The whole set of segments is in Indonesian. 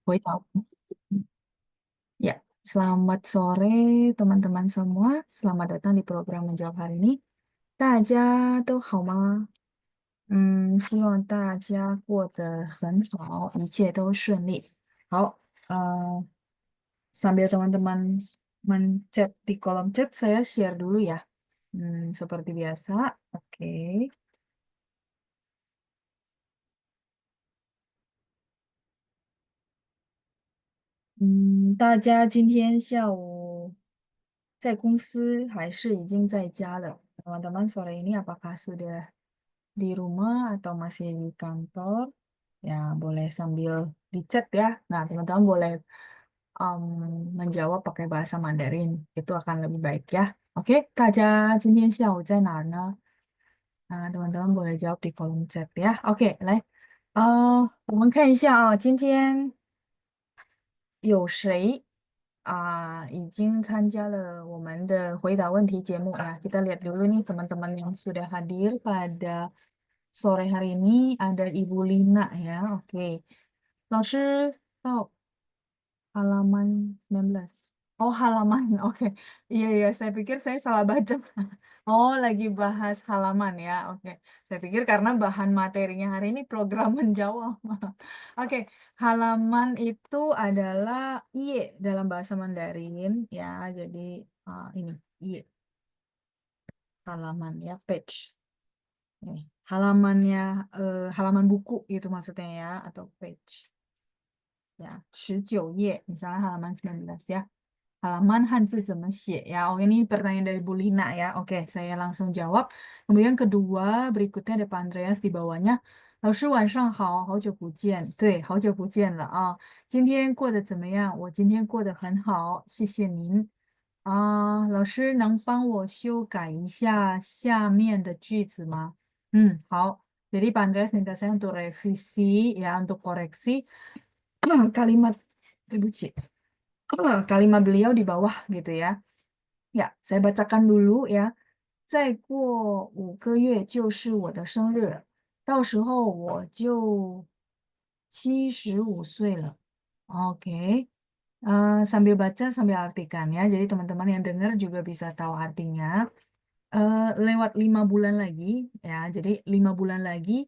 回答。Ya, selamat sore teman-teman semua. Selamat datang di program menjawab hari ini. 大家都好吗？希望大家过得很好，一切都顺利。好，sambil teman-teman menchat di kolom chat, saya share dulu ya. Seperti biasa. Oke. 大家今天下午在公司还是已经在家了？Teman-teman sore ini apakah sudah di rumah atau masih di kantor? Ya, boleh sambil di chat ya. Nah, teman-teman boleh menjawab pakai bahasa Mandarin. Itu akan lebih baik ya. Oke, 大家今天下午在哪儿呢？teman-teman boleh jawab di kolom chat ya. Oke, 来，我们看一下啊，今天有谁已经参加了我们的回答问题节目ya. Kita lihat dulu nih teman-teman yang sudah hadir pada sore hari ini. Ada Ibu Lina ya. Oke. 老师到halaman 19. Oh, halaman. Oke. Iya, iya. Saya pikir saya salah baca. Oh, lagi bahas halaman ya. Oke. Saya pikir karena bahan materinya hari ini program menjawab. Oke. Halaman itu adalah iye dalam bahasa Mandarin ya. Jadi ini iye halaman ya, page. Halamannya halaman buku itu maksudnya ya, atau page. Ya, 19页, misalnya halaman 19 ya. Halaman Hanzi 怎么写 ya? Oh, ini pertanyaan dari Bu Lina ya. Oke, saya langsung jawab. Kemudian kedua, berikutnya ada Pak Andreas di bawahnya. 老师晚上好，好久不见。对，好久不见了啊。今天过得怎么样？我今天过得很好，谢谢您。老师能帮我修改一下下面的句子吗？好. Jadi Pak Andreas minta saya untuk revisi ya, untuk koreksi kalimat, kalimat beliau di bawah gitu ya. Ya, saya bacakan dulu ya. 再过5个月就是我的生日，到时候我就75岁了. Oke. Sambil baca sambil artikan ya. Jadi teman-teman yang dengar juga bisa tahu artinya. Lewat 5 bulan lagi ya. Jadi 5 bulan lagi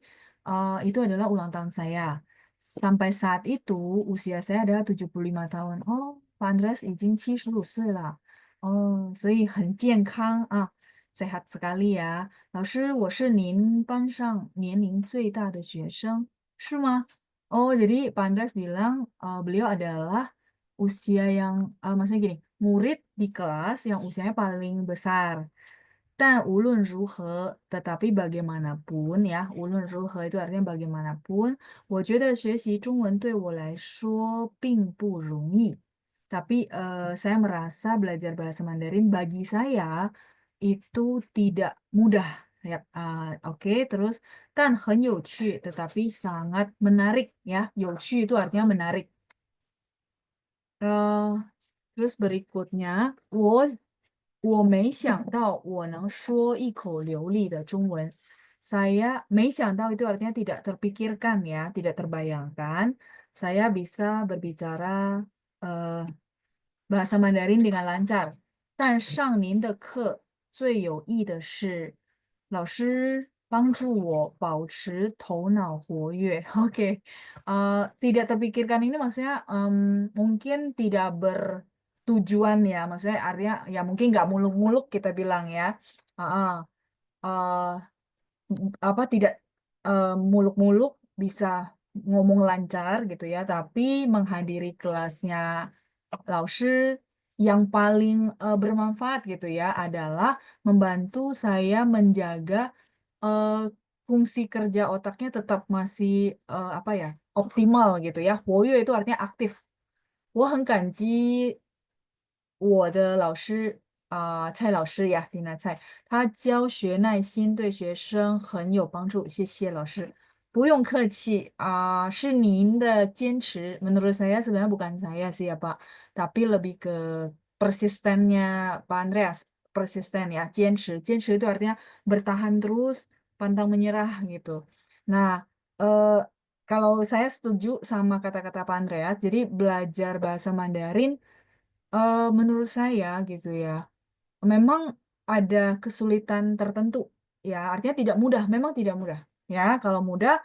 itu adalah ulang tahun saya. Sampai saat itu usia saya adalah 75 tahun. Oh, Pak Andreas 已经75岁了. Oh, 所以很健康啊，sehat sekali ya. 老师，我是您班上年龄最大的学生，是吗？Oh, jadi Pak Andreas bilang beliau adalah usia yang, maksudnya gini, murid di kelas yang usianya paling besar. 但无论如何，tetapi bagaimanapun ya, 无论如何 itu artinya bagaimanapun, 我觉得学习中文对我来说并不容易. Tapi saya merasa belajar bahasa Mandarin bagi saya itu tidak mudah. Ya, oke, terus 但很有趣, tetapi sangat menarik ya. 有趣 itu artinya menarik. Eh, terus berikutnya, 我没想到我能说一口流利的中文. Saya 没想到 itu artinya tidak terpikirkan ya, tidak terbayangkan. Saya bisa berbicara eh, bahasa Mandarin dengan lancar. 但上您的课最有益的是，老师帮助我保持头脑活跃. Oke. Tidak terpikirkan ini maksudnya mungkin tidak bertujuan ya. Maksudnya artinya ya mungkin nggak muluk-muluk kita bilang ya. Uh, uh, apa tidak muluk-muluk bisa ngomong lancar gitu ya, tapi menghadiri kelasnya Laoshi yang paling bermanfaat gitu ya adalah membantu saya menjaga eh, fungsi kerja otaknya tetap masih apa ya, optimal gitu ya. Woyo itu artinya aktif. 我很感激我的老师蔡老师呀，李娜蔡，他教学耐心对学生很有帮助，谢谢老师。不用客气是您的坚持. Menurut saya sebenarnya bukan saya sih ya Pak, tapi lebih ke persistennya Pak Andreas, persisten ya, 坚持 itu artinya bertahan terus, pantang menyerah gitu. Nah, kalau saya setuju sama kata-kata Pak Andreas, jadi belajar bahasa Mandarin, menurut saya gitu ya, memang ada kesulitan tertentu. Ya, artinya tidak mudah, memang tidak mudah. Ya, kalau mudah,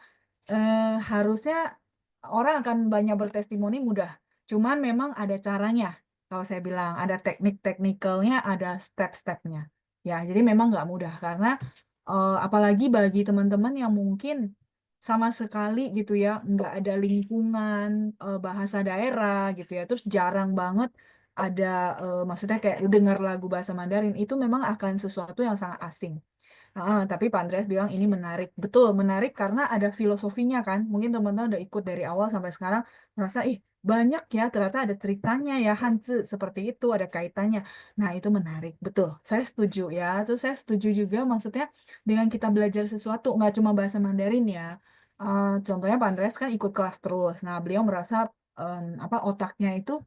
harusnya orang akan banyak bertestimoni mudah. Cuman memang ada caranya. Kalau saya bilang, ada teknik-teknikalnya, ada step-stepnya. Ya, jadi memang nggak mudah karena apalagi bagi teman-teman yang mungkin sama sekali gitu ya, nggak ada lingkungan bahasa daerah gitu ya, terus jarang banget ada maksudnya kayak dengar lagu bahasa Mandarin itu memang akan sesuatu yang sangat asing. Tapi Pak Andreas bilang ini menarik. Betul, menarik karena ada filosofinya kan. Mungkin teman-teman udah ikut dari awal sampai sekarang merasa, ih banyak ya ternyata ada ceritanya ya Hanzi seperti itu, ada kaitannya. Nah itu menarik, betul. Saya setuju ya. Terus saya setuju juga maksudnya dengan kita belajar sesuatu, nggak cuma bahasa Mandarin ya. Contohnya Pak Andreas kan ikut kelas terus. Nah beliau merasa apa otaknya itu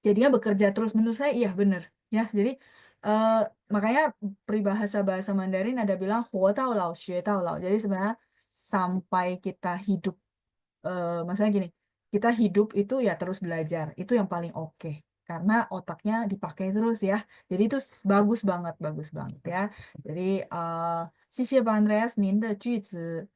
jadinya bekerja terus menurut saya iya bener ya jadi eh, makanya peribahasa bahasa Mandarin ada bilang 活到老学到老jadi sebenarnya sampai kita hidup maksudnya gini kita hidup itu ya terus belajar itu yang paling oke karena otaknya dipakai terus ya jadi itu bagus banget ya jadi 谢谢 Pak Andreas 您的句子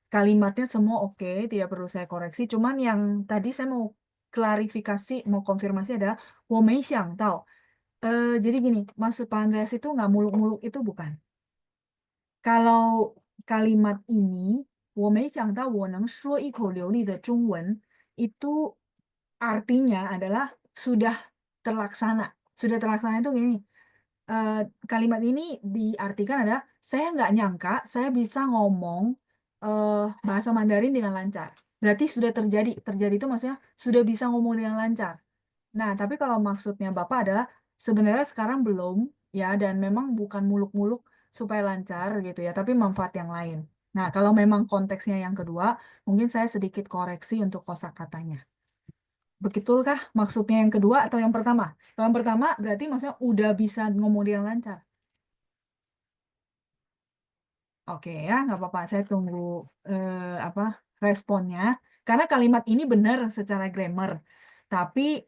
kalimatnya semua oke, tidak perlu saya koreksi. Cuman yang tadi saya mau klarifikasi, mau konfirmasi adalah 我没想到. Jadi gini, maksud Pak Andreas itu nggak muluk-muluk itu bukan. Kalau kalimat ini 我没想到我能说一口流利的中文 itu artinya adalah sudah terlaksana. Sudah terlaksana itu gini. eh, Kalimat ini diartikan adalah saya nggak nyangka saya bisa ngomong bahasa Mandarin dengan lancar. Berarti sudah terjadi. Terjadi itu maksudnya sudah bisa ngomong dengan lancar. Nah, tapi kalau maksudnya Bapak adalah sebenarnya sekarang belum ya dan memang bukan muluk-muluk supaya lancar gitu ya, tapi manfaat yang lain. Nah, kalau memang konteksnya yang kedua, mungkin saya sedikit koreksi untuk kosakatanya. Betulkah maksudnya yang kedua atau yang pertama? Kalau yang pertama berarti maksudnya udah bisa ngomong dengan lancar. Oke ya, nggak apa-apa. Saya tunggu apa responnya. Karena kalimat ini benar secara grammar, tapi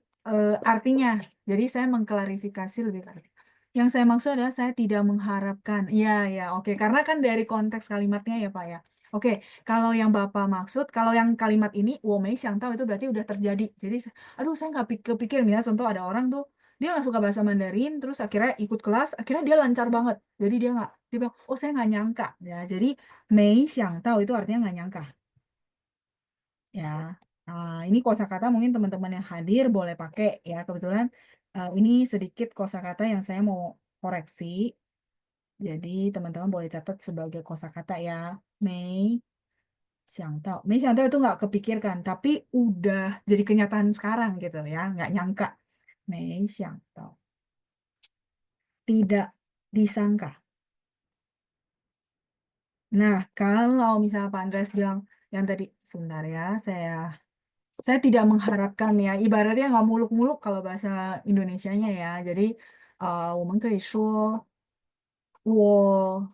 artinya. Jadi saya mengklarifikasi lebih ke arti. Yang saya maksud adalah saya tidak mengharapkan. Iya, ya, oke. Karena kan dari konteks kalimatnya ya, Pak ya. Oke, kalau yang Bapak maksud, kalau yang kalimat ini, 我没想到 itu berarti udah terjadi. Jadi, aduh saya nggak kepikir. Misalnya contoh ada orang tuh, dia nggak suka bahasa Mandarin, terus akhirnya ikut kelas, akhirnya dia lancar banget. Jadi dia bilang, oh saya nggak nyangka. Ya, jadi 没想到 itu artinya nggak nyangka. Ya, ini kosakata mungkin teman-teman yang hadir boleh pakai ya. Kebetulan ini sedikit kosakata yang saya mau koreksi. Jadi teman-teman boleh catat sebagai kosakata ya. Mei 想到, 没想到 itu nggak kepikirkan, tapi udah jadi kenyataan sekarang gitu ya, nggak nyangka. 没想到, tidak disangka. Nah, kalau misalnya Pak Andreas bilang yang tadi, sebentar ya, saya tidak mengharapkan ya, ibaratnya nggak muluk-muluk kalau bahasa Indonesianya ya. Jadi, 我们可以说我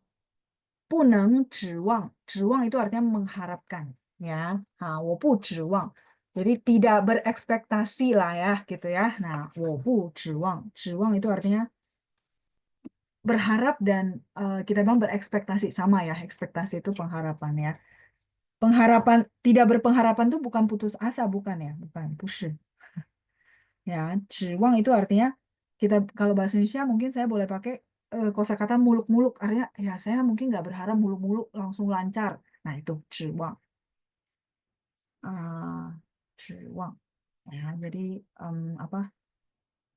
不能指望，指望 itu artinya mengharapkan ya. Nah, 我不指望. Jadi tidak berekspektasi lah ya gitu ya. Nah, 我不指望，指望 itu artinya berharap dan kita bilang berekspektasi sama ya. Ekspektasi itu pengharapan ya. Pengharapan tidak berpengharapan tuh bukan putus asa bukan ya, bukan, 不是 ya. 指望 itu artinya kita kalau bahasa Indonesia mungkin saya boleh pakai kosakata muluk-muluk artinya ya saya mungkin nggak berharap muluk-muluk langsung lancar. Nah itu 指望 ah 指望 ya jadi apa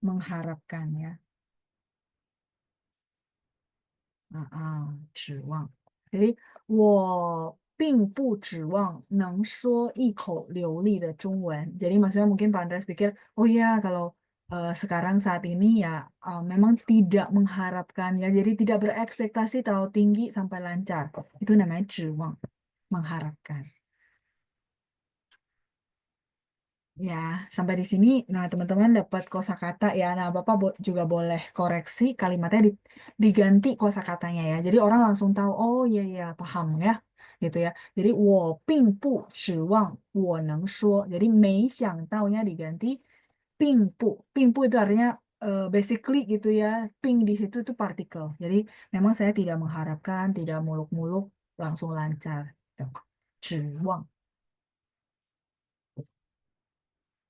mengharapkan ya. 指望。诶，我并不指望能说一口流利的中文. Jadi maksudnya mungkin Pak Andreas pikir, oh iya kalau sekarang saat ini ya memang tidak mengharapkan ya, jadi tidak berekspektasi terlalu tinggi sampai lancar. Itu namanya 指望, mengharapkan. Ya, sampai di sini. Nah, teman-teman dapat kosakata ya. Nah, Bapak juga boleh koreksi kalimatnya diganti kosakatanya ya. Jadi orang langsung tahu, oh iya iya paham ya. gitu ya. Jadi 我并不指望我能说. Jadi 没想到nya diganti 并不. 并不 itu artinya basically gitu ya. 并 di situ itu partikel. Jadi memang saya tidak mengharapkan, tidak muluk-muluk, langsung lancar. Gitu. 指望.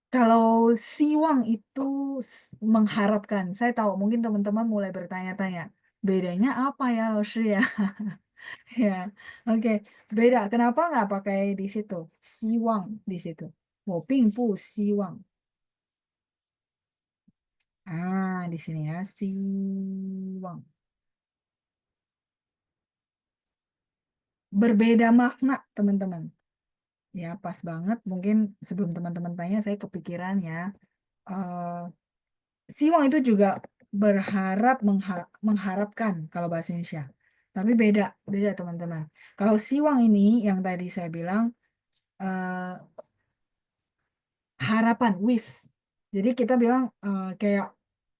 Kalau siwang itu mengharapkan, saya tahu mungkin teman-teman mulai bertanya-tanya, bedanya apa ya, Loshi ya? Ya, oke, beda. Kenapa nggak pakai di situ? Siwang di situ. 我并不希望. Ah, di sini ya, siwang. Berbeda makna, teman-teman. Ya, pas banget. Mungkin sebelum teman-teman tanya, saya kepikiran ya. Eh, Siwang itu juga berharap mengharapkan kalau bahasa Indonesia. Tapi beda, beda teman-teman. Kalau siwang ini yang tadi saya bilang eh, harapan, wish. Jadi kita bilang kayak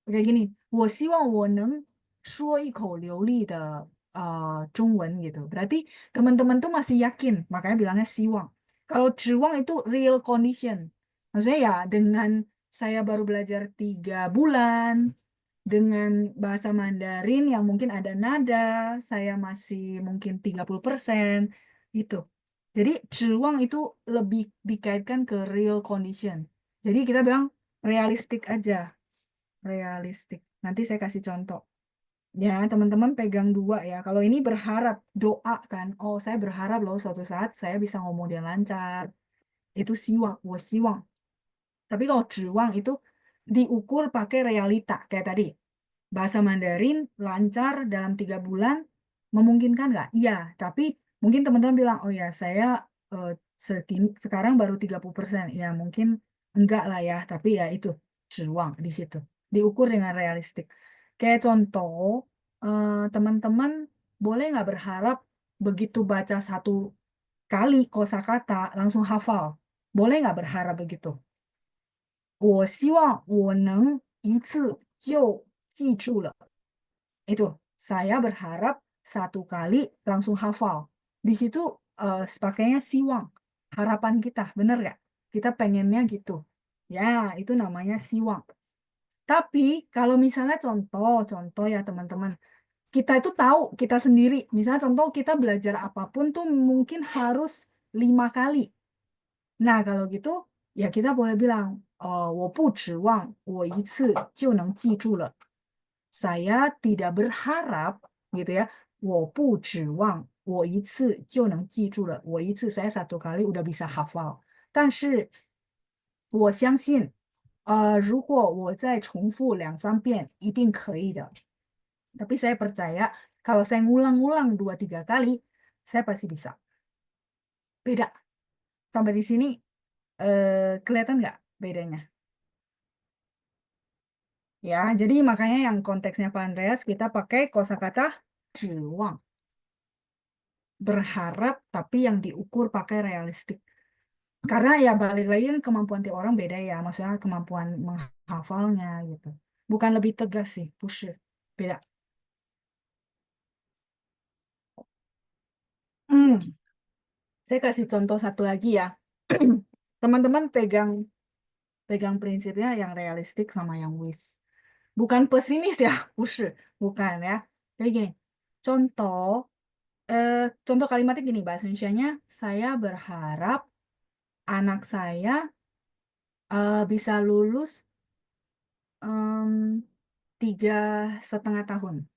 kayak gini, 我希望我能说一口流利的中文 gitu. Berarti teman-teman tuh masih yakin, makanya bilangnya siwang. Kalau 指望 itu real condition. Maksudnya ya dengan saya baru belajar 3 bulan, dengan bahasa Mandarin yang mungkin ada nada, saya masih mungkin 30% gitu. Jadi 指望 itu lebih dikaitkan ke real condition. Jadi kita bilang realistik aja, realistik. Nanti saya kasih contoh. Ya, teman-teman pegang 2 ya. Kalau ini berharap, doa kan. Oh, saya berharap loh suatu saat saya bisa ngomong dia lancar. Itu siwang, 我希望. Tapi kalau 指望 itu diukur pakai realita kayak tadi. Bahasa Mandarin lancar dalam 3 bulan, memungkinkan nggak? Iya, tapi mungkin teman-teman bilang, oh ya saya sekarang baru 30%. Ya mungkin enggak lah ya, tapi ya itu, 指望 di situ. Diukur dengan realistik. Kayak contoh, teman-teman boleh nggak berharap begitu baca 1 kali kosakata langsung hafal? Boleh nggak berharap begitu? 我希望我能一次就记住了. Itu, saya berharap 1 kali langsung hafal. Di situ pakainya siwang. Harapan kita, bener gak? Kita pengennya gitu. Ya, itu namanya siwang. Tapi kalau misalnya contoh ya teman-teman, kita itu tahu kita sendiri. Misalnya contoh kita belajar apapun tuh mungkin harus 5 kali. Nah, kalau gitu, ya kita boleh bilang, 我不指望我一次就能记住了. Saya tidak berharap, gitu ya, 我不指望我一次就能记住了. 我一次 saya 1 kali udah bisa hafal. 但是我相信，如果我再重复2、3遍，一定可以的. Tapi saya percaya, kalau saya ngulang-ngulang 2-3 kali, saya pasti bisa. Beda. Sampai di sini kelihatan nggak bedanya? Ya, jadi makanya yang konteksnya Pak Andreas kita pakai kosakata 指望, berharap tapi yang diukur pakai realistik. Karena ya balik lagi kan kemampuan tiap orang beda ya, maksudnya kemampuan menghafalnya gitu. Bukan lebih tegas sih, push, beda. Hmm, saya kasih contoh satu lagi ya. Teman-teman pegang pegang prinsipnya yang realistik sama yang wish. Bukan pesimis ya, push, bukan ya. Jadi gini, contoh eh, contoh kalimatnya gini, bahasa Indonesianya, saya berharap anak saya bisa lulus 3,5 tahun.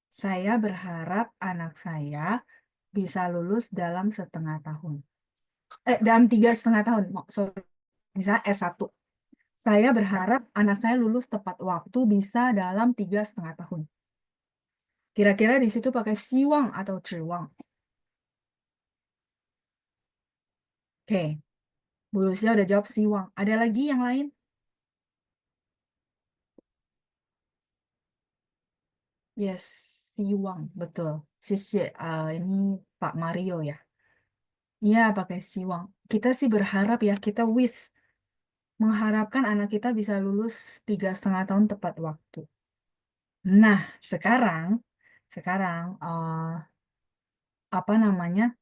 Saya berharap anak saya bisa lulus dalam 1,5 tahun. Dalam 3,5 tahun. Sorry, misalnya S1. Saya berharap anak saya lulus tepat waktu bisa dalam 3,5 tahun. Kira-kira di situ pakai siwang atau ciwang? Oke, Bu Lucia udah jawab siwang. Ada lagi yang lain? Yes, siwang, betul. Sisi, ini Pak Mario ya. Iya, pakai siwang. Kita sih berharap ya, kita wish mengharapkan anak kita bisa lulus 3,5 tahun tepat waktu. Nah, sekarang apa namanya?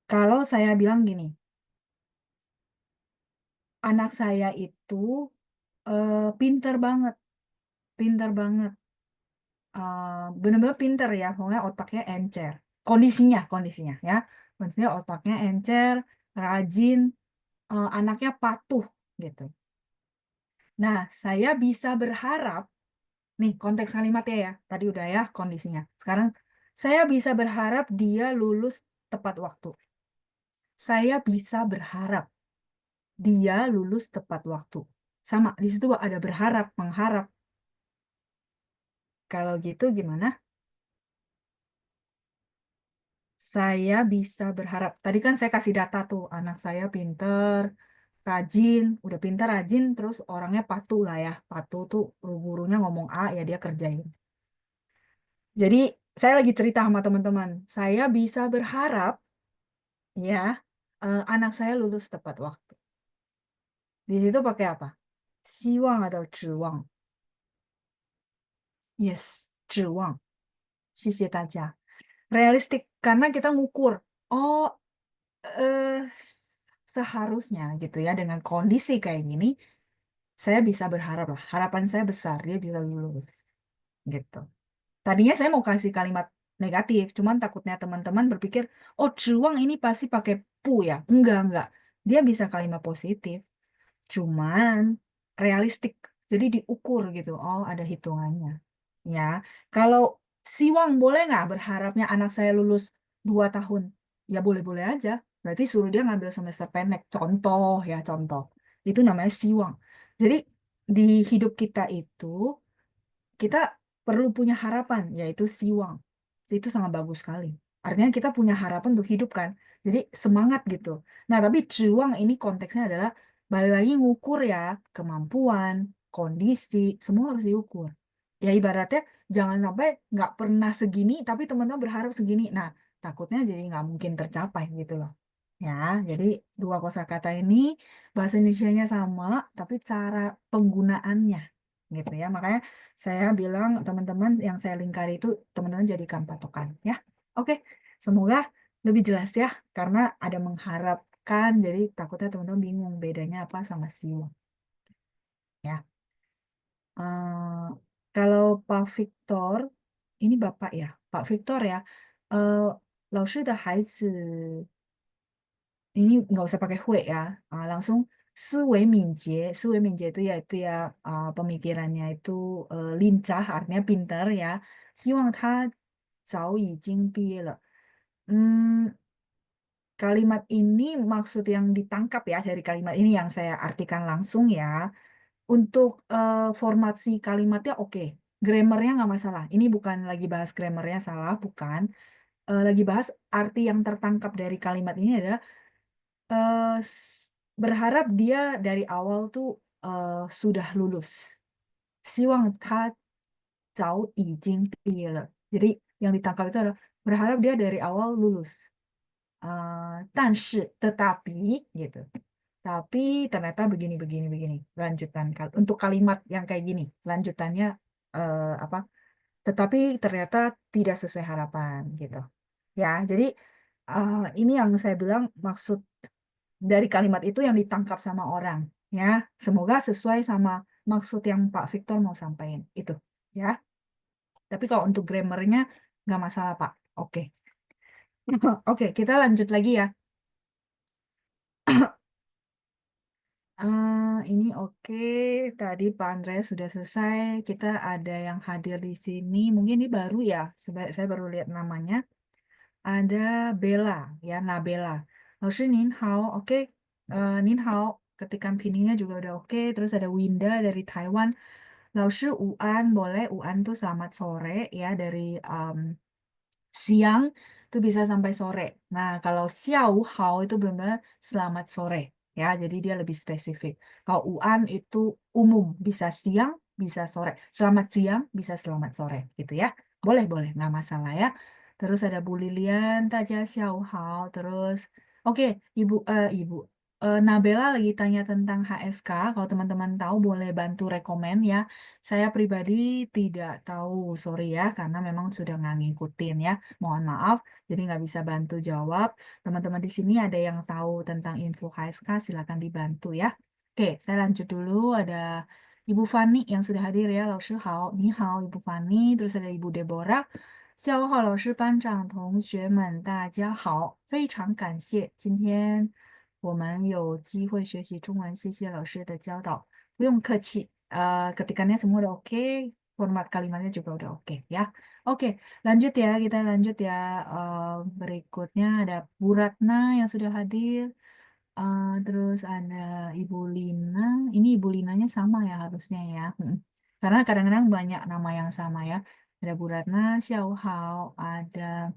Kalau saya bilang gini, anak saya itu pinter banget, pinter banget. Bener-bener pinter ya, pokoknya otaknya encer. Kondisinya ya. Maksudnya otaknya encer, rajin, anaknya patuh gitu. Nah, saya bisa berharap, nih konteks kalimatnya ya, tadi udah ya kondisinya. Sekarang saya bisa berharap dia lulus tepat waktu. Saya bisa berharap dia lulus tepat waktu. Sama, di situ ada berharap, mengharap. Kalau gitu gimana? Saya bisa berharap. Tadi kan saya kasih data tuh, anak saya pinter, rajin, udah pinter, rajin, terus orangnya patuh lah ya. Patuh tuh gurunya ngomong A, ya dia kerjain. Jadi saya lagi cerita sama teman-teman, saya bisa berharap ya anak saya lulus tepat waktu. Di situ pakai apa? 希望 atau 指望? Yes, 指望. 谢谢大家. Realistik karena kita ngukur. Oh, eh, seharusnya gitu ya dengan kondisi kayak gini, saya bisa berharap lah. Harapan saya besar dia bisa lulus gitu. Tadinya saya mau kasih kalimat negatif, cuman takutnya teman-teman berpikir, oh juang ini pasti pakai pu ya. Enggak. Dia bisa kalimat positif, cuman realistik. Jadi diukur gitu. Oh, ada hitungannya. Ya, kalau siwang boleh nggak berharapnya anak saya lulus 2 tahun? Ya boleh-boleh aja. Berarti suruh dia ngambil semester pendek. Contoh ya, contoh. Itu namanya siwang. Jadi di hidup kita itu kita perlu punya harapan, yaitu siwang. Itu sangat bagus sekali. Artinya kita punya harapan untuk hidup kan. Jadi semangat gitu. Nah, tapi juang ini konteksnya adalah balik lagi ngukur ya, kemampuan, kondisi, semua harus diukur. Ya ibaratnya jangan sampai nggak pernah segini, tapi teman-teman berharap segini. Nah, takutnya jadi nggak mungkin tercapai gitu loh. Ya, jadi dua kosakata ini bahasa Indonesianya sama, tapi cara penggunaannya gitu ya. Makanya saya bilang teman-teman yang saya lingkari itu teman-teman jadikan patokan ya. Oke, semoga lebih jelas ya karena ada mengharapkan jadi takutnya teman-teman bingung bedanya apa sama siwa ya. Eh, kalau Pak Victor ini Bapak ya, Pak Victor ya. Eh, 老师的孩子 ini nggak usah pakai hui ya, langsung 思维敏捷itu ya itu ya pemikirannya itu lincah artinya pintar ya. 希望他早已经毕业了. Kalimat ini maksud yang ditangkap ya dari kalimat ini yang saya artikan langsung ya. Untuk formasi kalimatnya oke. Grammarnya nggak masalah. Ini bukan lagi bahas grammarnya salah, bukan. Lagi bahas arti yang tertangkap dari kalimat ini adalah berharap dia dari awal tuh sudah lulus. 希望他早已经毕业了. Jadi yang ditangkap itu adalah berharap dia dari awal lulus. 但是 tetapi gitu. Tapi ternyata begini. Lanjutan untuk kalimat yang kayak gini, lanjutannya apa? Tetapi ternyata tidak sesuai harapan gitu. Ya, jadi ini yang saya bilang maksud dari kalimat itu yang ditangkap sama orang ya. Semoga sesuai sama maksud yang Pak Victor mau sampaikan itu ya. Tapi kalau untuk grammarnya nggak masalah Pak. Oke. Oke, kita lanjut lagi ya. Ini oke. Tadi Pak Andreas sudah selesai. Kita ada yang hadir di sini. Mungkin ini baru ya. Saya baru lihat namanya. Ada Bella, ya Nabella. 老师您好, oke. Nin hao, ketikan pinnya juga udah oke. Terus ada Winda dari Taiwan. 老师午安, boleh. Uan tuh selamat sore ya dari siang itu bisa sampai sore. Nah, kalau xiao hao itu benar-benar selamat sore ya. Jadi dia lebih spesifik. Kalau uan itu umum, bisa siang, bisa sore. Selamat siang, bisa selamat sore gitu ya. Boleh, nggak masalah ya. Terus ada Bu Lilian, Taja xiao hao. Terus oke, Ibu Nabela lagi tanya tentang HSK. Kalau teman-teman tahu boleh bantu rekomen ya. Saya pribadi tidak tahu, sorry ya, karena memang sudah nggak ngikutin ya. Mohon maaf, jadi nggak bisa bantu jawab. Teman-teman di sini ada yang tahu tentang info HSK, silakan dibantu ya. Oke, saya lanjut dulu. Ada Ibu Fani yang sudah hadir ya. 老师好，你好, Ibu Fani. Terus ada Ibu Deborah. 下午好，老师、班长、同学们，大家好！非常感谢今天我们有机会学习中文，谢谢老师的教导。不用客气. Ketikannya semua udah oke, format kalimatnya juga udah oke ya. Oke, lanjut ya, kita lanjut ya. Berikutnya ada Bu Ratna yang sudah hadir. Terus ada Ibu Lina. Ini Ibu Linanya sama ya harusnya ya. Karena kadang-kadang banyak nama yang sama ya. Ada Bu Ratna, Xiao Hao, ada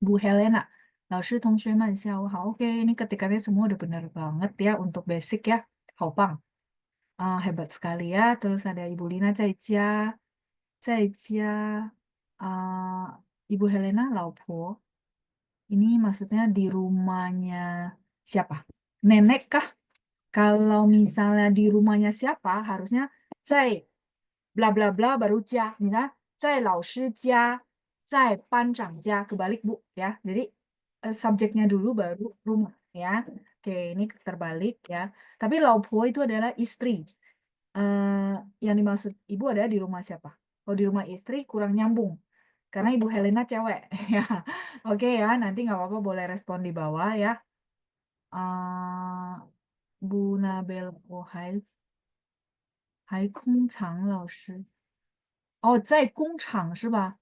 Bu Helena. 老师同学们下午好. Oke, ini ketikannya semua udah benar banget ya untuk basic ya. 好棒. Hebat sekali ya. Terus ada Ibu Lina, 在家, Ibu Helena, 老婆. Ini maksudnya di rumahnya siapa? Nenek kah? Kalau misalnya di rumahnya siapa, harusnya 在 bla bla bla baru 家. Misalnya 在老师家, 在班长家. Kebalik Bu ya. Jadi subjeknya dulu baru rumah ya. Oke, ini terbalik ya. Tapi 老婆 itu adalah istri. Eh, yang dimaksud ibu ada di rumah siapa? Kalau di rumah istri kurang nyambung. Karena Ibu Helena cewek ya. Oke ya, nanti nggak apa-apa boleh respon di bawah ya. eh 布纳贝尔，还空藏老师。哦，在工厂是吧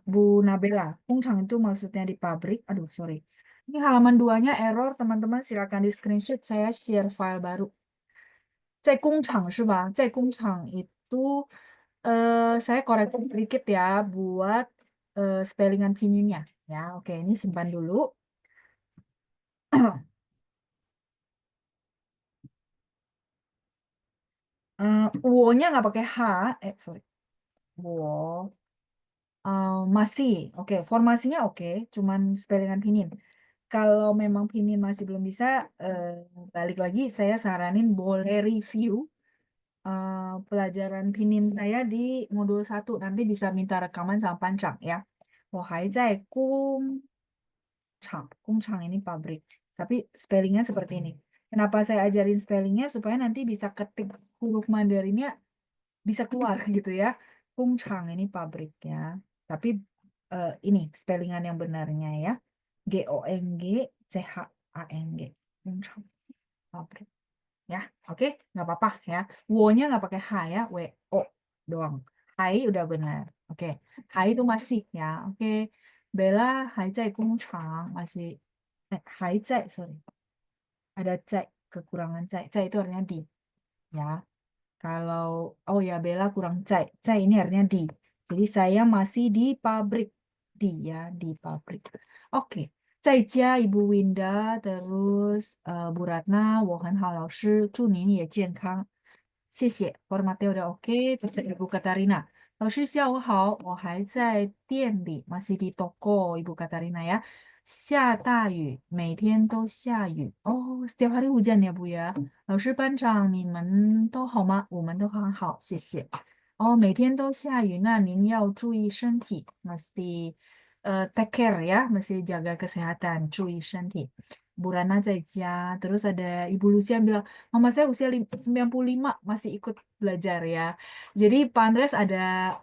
？Bu Nabela, 工厂 itu maksudnya di pabrik. Aduh, sorry. Ini halaman 2-nya error, teman-teman silakan di screenshot, saya share file baru. 在工厂是吧？在工厂 itu saya koreksi sedikit ya buat spellingan pinginnya ya. Oke, ini simpan dulu. Wo-nya nggak pakai H. Sorry. Wo. Masih. Oke, formasinya oke. Cuman spellingan pinin. Kalau memang pinin masih belum bisa, eh, balik lagi saya saranin boleh review pelajaran pinin saya di modul 1. Nanti bisa minta rekaman sama Pancang ya. 我还在工厂 ini pabrik. Tapi spellingnya seperti ini. Kenapa saya ajarin spellingnya? Supaya nanti bisa ketik huruf Mandarinnya bisa keluar gitu ya. Kungchang ini pabriknya. Tapi ini spellingan yang benarnya ya. Gong Chang. Kungchang pabrik. Ya, oke, nggak apa-apa ya. Wo-nya nggak pakai H ya, W-O doang. Hai udah benar. Oke, hai itu masih ya. Oke, Bella hai zai Kungchang masih. Hai zai, sorry. Ada zai, kekurangan zai. Zai itu artinya di. Ya, kalau, oh ya Bella kurang cai. Cai ini artinya di. Jadi saya masih di pabrik. Di ya, di pabrik. Oke. 在家 Ibu Winda, terus Bu Ratna, 我很好老师，祝您也健康。谢谢. Formatnya udah oke. Terus ada Ibu Katarina. 老师下午好，我还在店里, masih di toko Ibu Katarina ya. 下大雨，每天都下雨. Oh, setiap hari hujan ya Bu ya. 老师班长，你们都好吗？我们都很好，谢谢。哦，每天都下雨，那您要注意身体，mesti take care ya, mesti jaga kesehatan, 注意身体. Bu Rana Zaija, terus ada Ibu Lucia yang bilang, Mama saya usia 95 masih ikut belajar ya. Jadi Pak Andres ada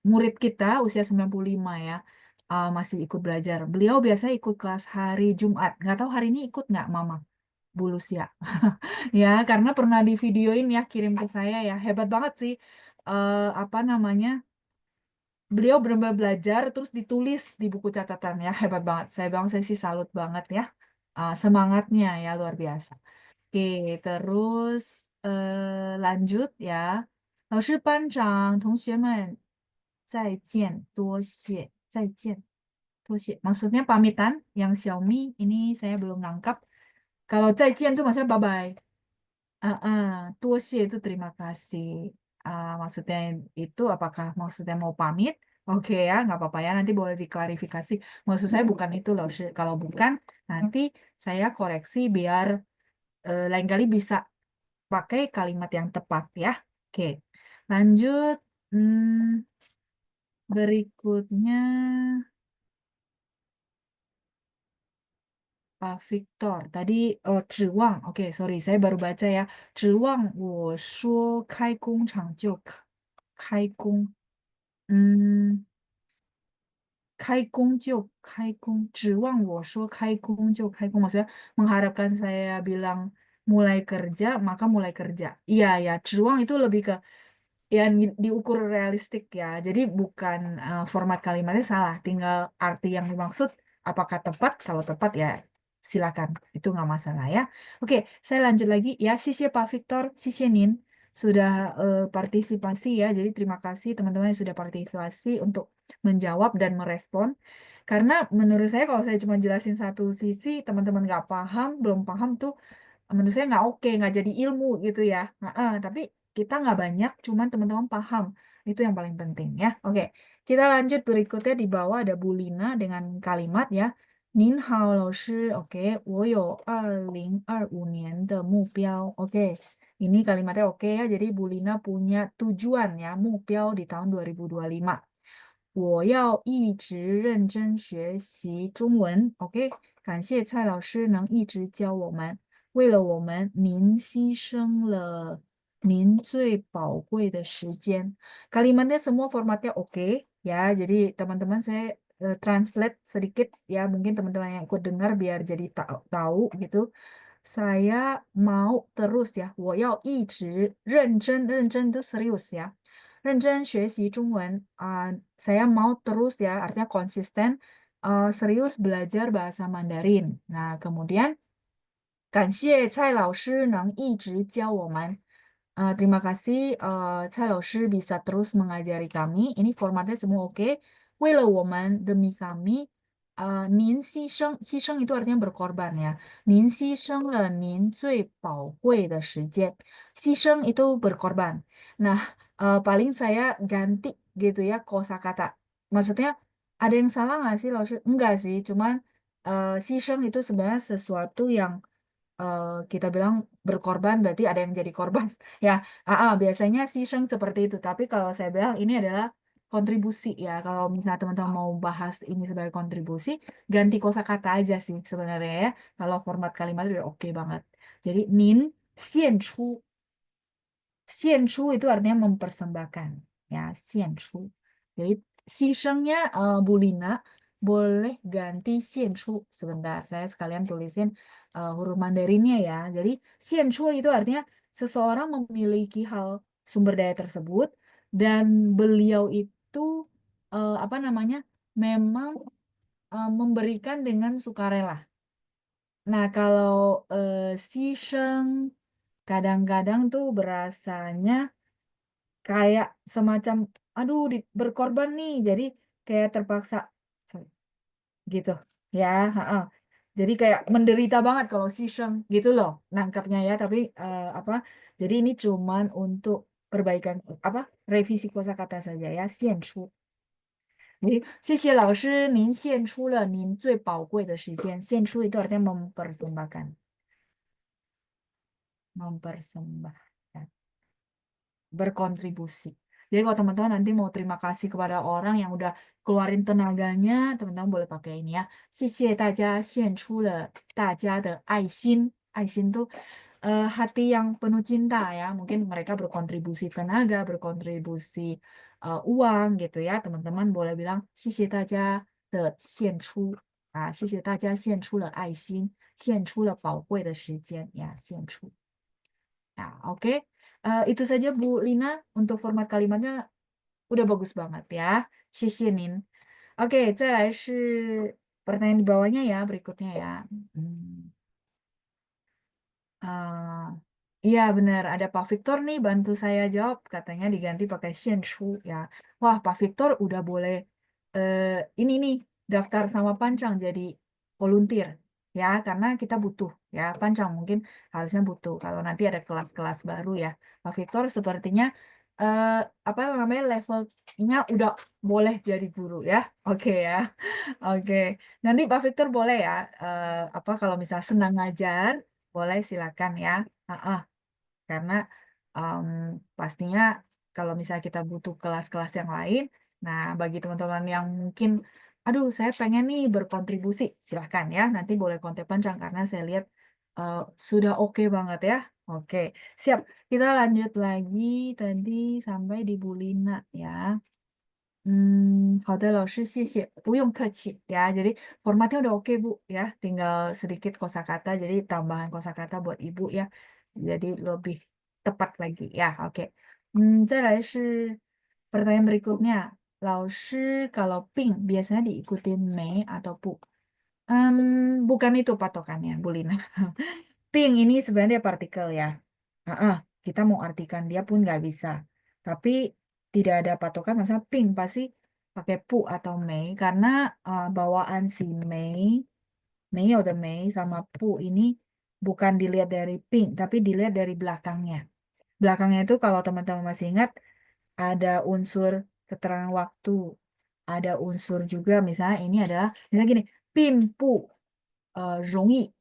murid kita usia 95 ya, masih ikut belajar. Beliau biasa ikut kelas hari Jumat. Nggak tahu hari ini ikut nggak Mama? Bu Lucia. Ya, karena pernah di videoin ya, kirim ke saya ya. Hebat banget sih. Apa namanya? Beliau benar-benar belajar terus ditulis di buku catatan ya. Hebat banget. Saya bilang saya sih salut banget ya. Semangatnya ya luar biasa. Oke, terus lanjut ya. 老师班长，同学们，再见，多谢，再见，多谢. Maksudnya pamitan yang Xiaomi ini saya belum nangkap. Kalau 再见 itu maksudnya bye-bye. 多谢 itu terima kasih. Maksudnya itu apakah maksudnya mau pamit Oke ya, nggak apa-apa ya. Nanti boleh diklarifikasi. Maksud saya bukan itu loh. Kalau bukan, nanti saya koreksi biar lain kali bisa pakai kalimat yang tepat ya. Oke, lanjut. Berikutnya Pak Victor. Tadi 指望. Oke, sorry, saya baru baca ya. 指望我说开工厂就开工. Hmm, 开工就开工, 指望我说开工就开工, maksudnya mengharapkan saya bilang mulai kerja, maka mulai kerja. Iya ya, 指望 itu lebih ke ya diukur realistik ya. Jadi bukan format kalimatnya salah, tinggal arti yang dimaksud apakah tepat. Kalau tepat ya silakan, itu nggak masalah ya. Oke, saya lanjut lagi ya. Sisi Pak Victor, sisi Nin sudah partisipasi ya. Jadi terima kasih teman-teman yang sudah partisipasi untuk menjawab dan merespon. Karena menurut saya kalau saya cuma jelasin satu sisi, teman-teman nggak paham, belum paham tuh menurut saya nggak oke, nggak jadi ilmu gitu ya. Tapi kita nggak banyak, cuman teman-teman paham. Itu yang paling penting ya. Oke, kita lanjut berikutnya di bawah ada Bu Lina dengan kalimat ya. 您好，老师. Oke, 我有2025年的目标. Oke, ini kalimatnya oke ya. Jadi Bu Lina punya tujuan ya, 目标 di tahun 2025. 我要一直认真学习中文. Oke, 感谢蔡老师能一直教我们。为了我们，您牺牲了您最宝贵的时间. Kalimatnya semua formatnya oke ya. Jadi teman-teman saya translate sedikit ya. Mungkin teman-teman yang ikut dengar biar jadi tahu gitu. Saya mau terus ya. 我要一直认真，认真 itu serius ya. 认真学习中文. Saya mau terus ya. Artinya konsisten. Serius belajar bahasa Mandarin. Nah, kemudian 感谢蔡老师能一直教我们. Terima kasih Cai Laoshi bisa terus mengajari kami. Ini formatnya semua oke. 为了我们 demi kami. 您牺牲，牺牲 itu artinya berkorban ya. 您牺牲了您最宝贵的时间. 牺牲 itu berkorban. Nah, paling saya ganti gitu ya kosakata. Maksudnya ada yang salah nggak sih Laoshi? Enggak sih, cuman 牺牲 itu sebenarnya sesuatu yang kita bilang berkorban berarti ada yang jadi korban ya. Biasanya sisheng seperti itu, tapi kalau saya bilang ini adalah kontribusi ya. Kalau misalnya teman-teman mau bahas ini sebagai kontribusi, ganti kosakata aja sih sebenarnya ya. Kalau format kalimat udah oke banget. Jadi nin xian chu. Xianchu itu artinya mempersembahkan ya, xianchu. Jadi sishengnya Bu Lina boleh ganti xianchu. Sebentar, saya sekalian tulisin huruf Mandarinnya ya. Jadi xianchu itu artinya seseorang memiliki hal sumber daya tersebut dan beliau itu apa namanya? Memang memberikan dengan sukarela. Nah, kalau sisheng kadang-kadang tuh berasanya kayak semacam aduh berkorban nih jadi kayak terpaksa sorry, gitu ya. Jadi kayak menderita banget kalau si Sheng gitu loh nangkapnya ya, tapi apa, jadi ini cuman untuk perbaikan apa revisi kosakata saja ya, 献出. Jadi 谢谢老师您献出了您最宝贵的时间. 献出 itu artinya mempersembahkan, berkontribusi. Jadi kalau teman-teman nanti mau terima kasih kepada orang yang udah keluarin tenaganya, teman-teman boleh pakai ini ya. 谢谢大家献出了大家的爱心. 爱心 tuh hati yang penuh cinta ya. Mungkin mereka berkontribusi tenaga, berkontribusi uang gitu ya. Teman-teman boleh bilang 谢谢大家的献出. 谢谢大家献出了爱心，献出了宝贵的时间 ya, 献出. Nah, oke. Itu saja Bu Lina untuk format kalimatnya udah bagus banget ya. Xixinin. Oke, 再来是 pertanyaan di bawahnya ya, berikutnya ya. Hmm. eh, iya benar, ada Pak Victor nih bantu saya jawab. Katanya diganti pakai Xianchu ya. Wah, Pak Victor udah boleh eh, ini nih daftar sama Pancang jadi volunteer ya, karena kita butuh ya. Pancang mungkin harusnya butuh kalau nanti ada kelas-kelas baru ya. Pak Victor sepertinya eh, apa namanya levelnya udah boleh jadi guru ya. Oke ya. Oke. Nanti Pak Victor boleh ya apa kalau misal senang ngajar, boleh silakan ya. Ah, karena em, pastinya kalau misalnya kita butuh kelas-kelas yang lain, nah bagi teman-teman yang mungkin, aduh saya pengen nih berkontribusi, silahkan ya, nanti boleh kontak Pancang karena saya lihat eh, sudah oke banget ya. Oke, siap. Kita lanjut lagi tadi sampai di Bulina ya. 好的，老师，谢谢，不用客气ya. Jadi formatnya udah oke Bu ya, tinggal sedikit kosakata, jadi tambahan kosakata buat Ibu ya. Jadi lebih tepat lagi ya. Oke. 再来是 pertanyaan berikutnya. 老师 kalau ping biasanya diikuti me atau pu? Bukan itu patokannya, Bu Lina. Ping ini sebenarnya dia partikel ya. Heeh, kita mau artikan dia pun nggak bisa. Tapi tidak ada patokan, maksudnya ping pasti pakai pu atau mei karena bawaan si mei atau mei sama pu ini bukan dilihat dari ping, tapi dilihat dari belakangnya. Belakangnya itu kalau teman-teman masih ingat ada unsur keterangan waktu, ada unsur juga misalnya ini adalah misalnya gini, pin pu 容易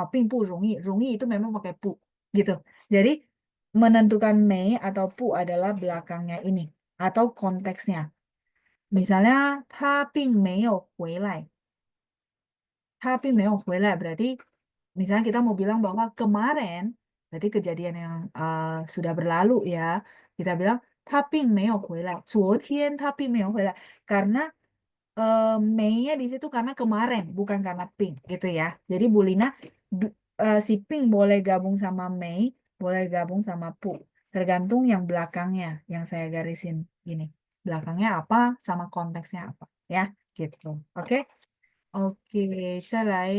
并不容易 itu memang pakai pu gitu. Jadi menentukan mei atau pu adalah belakangnya ini atau konteksnya. Misalnya 他并没有回来 berarti misalnya kita mau bilang bahwa kemarin berarti kejadian yang sudah berlalu ya. Kita bilang 他并没有回来，昨天他并没有回来 karena Mei-nya di situ karena kemarin, bukan karena Pink gitu ya. Jadi Bu Lina, si Pink boleh gabung sama Mei, boleh gabung sama Pu. Tergantung yang belakangnya, yang saya garisin gini. Belakangnya apa, sama konteksnya apa. Ya, gitu. Oke? Oke, 再来.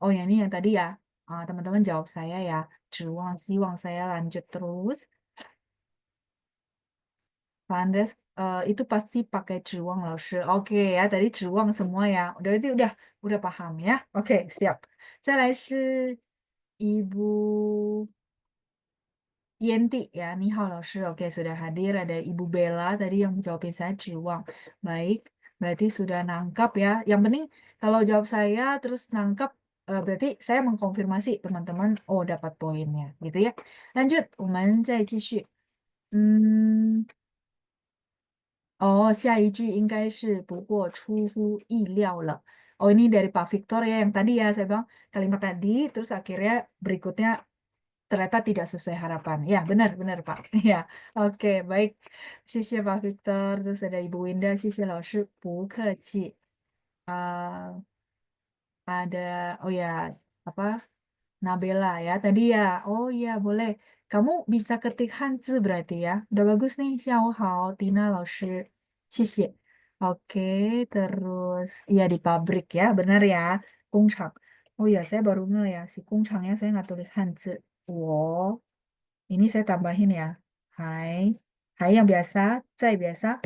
Oh ya, ini yang tadi ya. Teman-teman jawab saya ya. 指望, 希望 saya lanjut terus. Pak Andres, itu pasti pakai Zhiwang Laoshi. Oke ya, tadi Zhiwang semua ya. Udah paham ya. Oke, siap. 再来是 Ibu Yenti ya, Ni hao Laoshi. Oke, sudah hadir. Ada Ibu Bella tadi yang jawabin saya Zhiwang. Baik, berarti sudah nangkap ya. Yang penting kalau jawab saya terus nangkap, berarti saya mengkonfirmasi teman-teman, oh dapat poinnya gitu ya. Lanjut, 我们再继续. Hmm, Oh, 下一句应该是不过出乎意料了. Oh, ini dari Pak Victor ya, yang tadi ya, saya bilang kalimat tadi, terus akhirnya berikutnya ternyata tidak sesuai harapan. Ya, benar Pak. Ya, oke, baik. 谢谢 Pak Victor. Terus ada Ibu Winda, 谢谢老师，不客气. Ada, oh ya, apa? Nabela ya tadi ya. Oh iya boleh. Kamu bisa ketik Hanzi berarti ya. Udah bagus nih. 下午好, Tina 老师. 谢谢. Oke, terus iya di pabrik ya, benar ya.工厂. Oh iya, saya baru nge ya. Si 工厂nya saya nggak tulis Hanzi. Wow, ini saya tambahin ya. Hai. Hai yang biasa, saya biasa.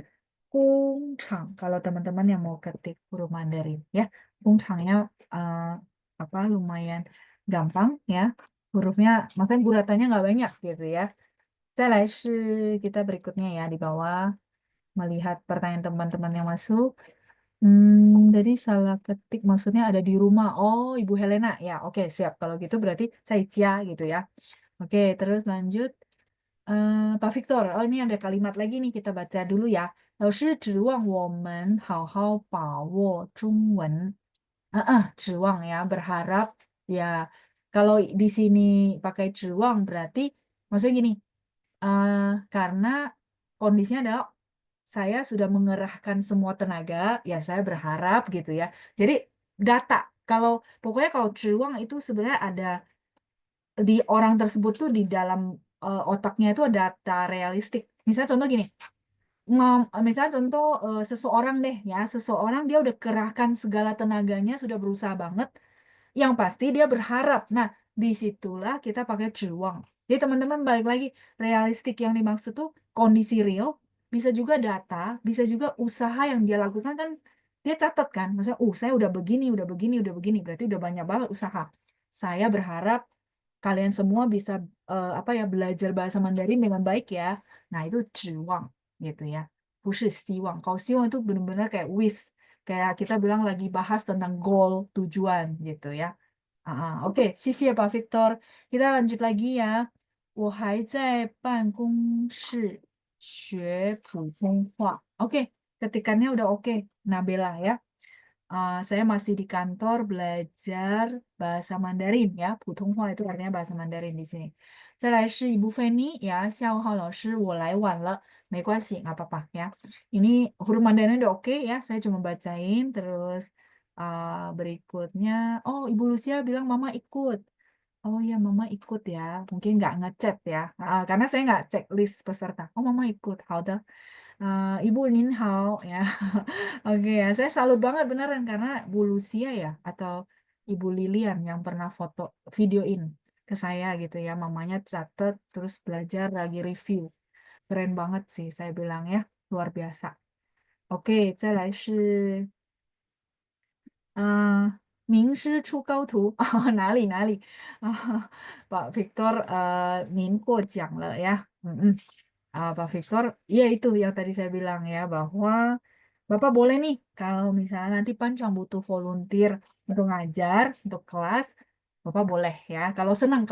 工厂. Kalau teman-teman yang mau ketik huruf Mandarin ya. 工厂nya apa lumayan gampang ya. Hurufnya, makanya bulatannya nggak banyak gitu ya. 再来是 kita berikutnya ya di bawah. Melihat pertanyaan teman-teman yang masuk. Jadi salah ketik maksudnya ada di rumah. Oh, Ibu Helena. Ya, oke, siap. Kalau gitu berarti saya Cia gitu ya. Oke, terus lanjut. Pak Victor, oh ini ada kalimat lagi nih kita baca dulu ya. 老师指望我们好好把握中文.指望ya, berharap ya. Kalau di sini pakai 指望 berarti maksudnya gini, eh, karena kondisinya adalah saya sudah mengerahkan semua tenaga, ya saya berharap gitu ya. Jadi data, kalau pokoknya kalau 指望 itu sebenarnya ada di orang tersebut tuh di dalam otaknya itu ada data realistik. Misalnya contoh gini, misalnya contoh seseorang deh ya, seseorang dia udah kerahkan segala tenaganya, sudah berusaha banget, yang pasti dia berharap. Nah, disitulah kita pakai juang. Jadi teman-teman balik lagi, realistik yang dimaksud tuh kondisi real, bisa juga data, bisa juga usaha yang dia lakukan kan, dia catat kan, maksudnya, saya udah begini, berarti udah banyak banget usaha. Saya berharap kalian semua bisa apa ya belajar bahasa Mandarin dengan baik ya. Nah, itu 指望 gitu ya. 不是希望. Kalau 希望itu benar-benar kayak wish. Kayak kita bilang lagi bahas tentang goal, tujuan gitu ya. Oke, 谢谢 Pak Victor. Kita lanjut lagi ya. 我还在办公室学普通话. Oke, ketikannya udah oke, Nabila ya. Saya masih di kantor belajar bahasa Mandarin ya. Putonghua itu artinya bahasa Mandarin di sini. 再来是一部分nih ya, 下午好老师我来晚了没关系 nggak apa-apa ya. Ini huruf Mandarin udah oke ya. Saya cuma bacain terus berikutnya. Oh, Ibu Lucia bilang mama ikut. Oh ya, mama ikut ya. Mungkin nggak ngechat ya. Karena saya nggak cek list peserta. Oh, mama ikut. 好的. Ibu Nin Hao ya. Oke ya, saya salut banget beneran karena Bu Lucia ya atau Ibu Lilian yang pernah foto videoin ke saya gitu ya. Mamanya catet terus belajar lagi review. Keren banget sih saya bilang ya, luar biasa. Oke, 再来是名师出高徒哪里Pak Victor 您过奖了 ya. Pak Victor, iya itu yang tadi saya bilang ya bahwa Bapak boleh nih kalau misalnya nanti Pancong butuh volunteer untuk ngajar untuk kelas, Bapak boleh ya. Kalau senang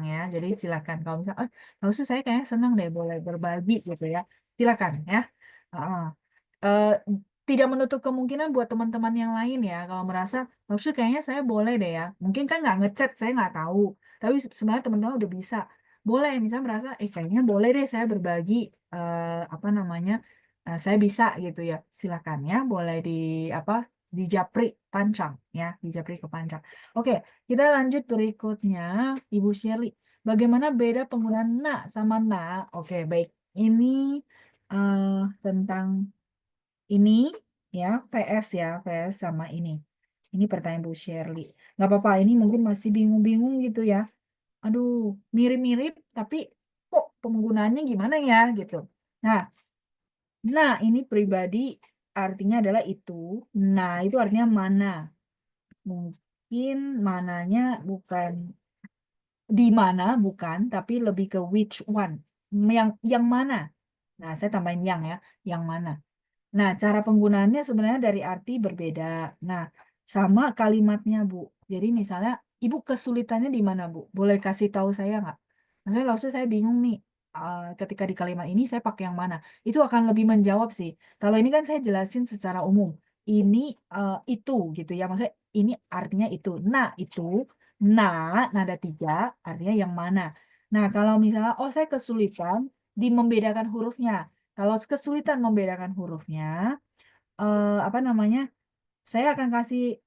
ya. Jadi silakan. Kalau misalnya, kalau saya kayaknya senang deh boleh berbagi gitu ya. Silakan ya. Heeh. Eh, Tidak menutup kemungkinan buat teman-teman yang lain ya. Kalau merasa, maksud kayaknya saya boleh deh ya. Mungkin kan nggak ngechat, saya nggak tahu. Tapi sebenarnya teman-teman udah bisa. Boleh, misalnya merasa, kayaknya boleh deh saya berbagi, apa namanya, saya bisa gitu ya. Silakan ya, boleh apa, dijapri pancang ya, dijapri ke pancang. Oke, kita lanjut berikutnya, Ibu Shirley. Bagaimana beda penggunaan na sama na? Oke, baik. Ini eh, tentang ini ya, PS ya, PS sama ini. Ini pertanyaan Bu Shirley. Nggak apa-apa, ini mungkin masih bingung-bingung gitu ya. Aduh, mirip-mirip, tapi kok penggunaannya gimana ya gitu. Nah, ini pribadi artinya adalah itu. Nah, itu artinya mana. Mungkin mananya bukan di mana, bukan, tapi lebih ke which one. Yang mana. Nah, saya tambahin yang ya, yang mana. Nah, cara penggunaannya sebenarnya dari arti berbeda. Nah, sama kalimatnya, Bu. Jadi misalnya, Ibu kesulitannya di mana, Bu? Boleh kasih tahu saya nggak? Maksudnya, lalu saya bingung nih, ketika di kalimat ini saya pakai yang mana. Itu akan lebih menjawab sih. Kalau ini kan saya jelasin secara umum. Ini itu gitu ya. Maksudnya ini artinya itu. Nah, itu. Nah, nada tiga artinya yang mana. Nah, kalau misalnya, oh saya kesulitan di membedakan hurufnya. Kalau kesulitan membedakan hurufnya, apa namanya? Saya akan kasih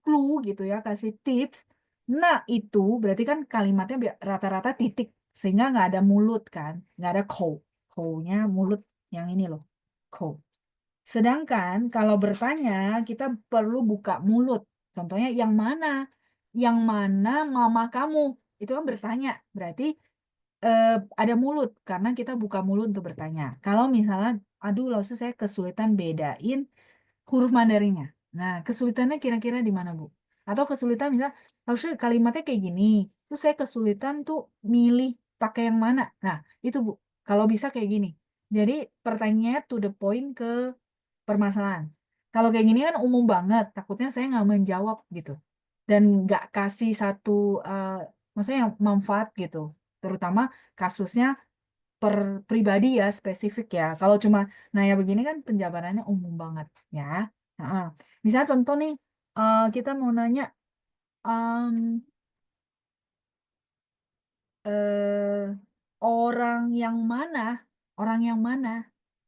clue gitu ya, kasih tips. Nah, itu berarti kan kalimatnya rata-rata titik, sehingga nggak ada mulut kan, nggak ada ko. Ko-nya mulut yang ini loh, ko. Sedangkan kalau bertanya, kita perlu buka mulut. Contohnya yang mana? Yang mana mama kamu? Itu kan bertanya. Berarti eh, ada mulut karena kita buka mulut untuk bertanya. Kalau misalnya, aduh, lalu saya kesulitan bedain huruf Mandarinnya. Nah, kesulitannya kira-kira di mana, Bu? Atau kesulitan misalnya, harusnya kalimatnya kayak gini. Terus saya kesulitan tuh milih pakai yang mana. Nah, itu Bu. Kalau bisa kayak gini. Jadi pertanyaannya to the point ke permasalahan. Kalau kayak gini kan umum banget. Takutnya saya nggak menjawab gitu. Dan nggak kasih satu, maksudnya yang manfaat gitu. Terutama kasusnya per pribadi ya, spesifik ya. Kalau cuma nanya begini kan penjabarannya umum banget ya. Nah, misalnya contoh nih, kita mau nanya em, eh, orang yang mana, orang yang mana,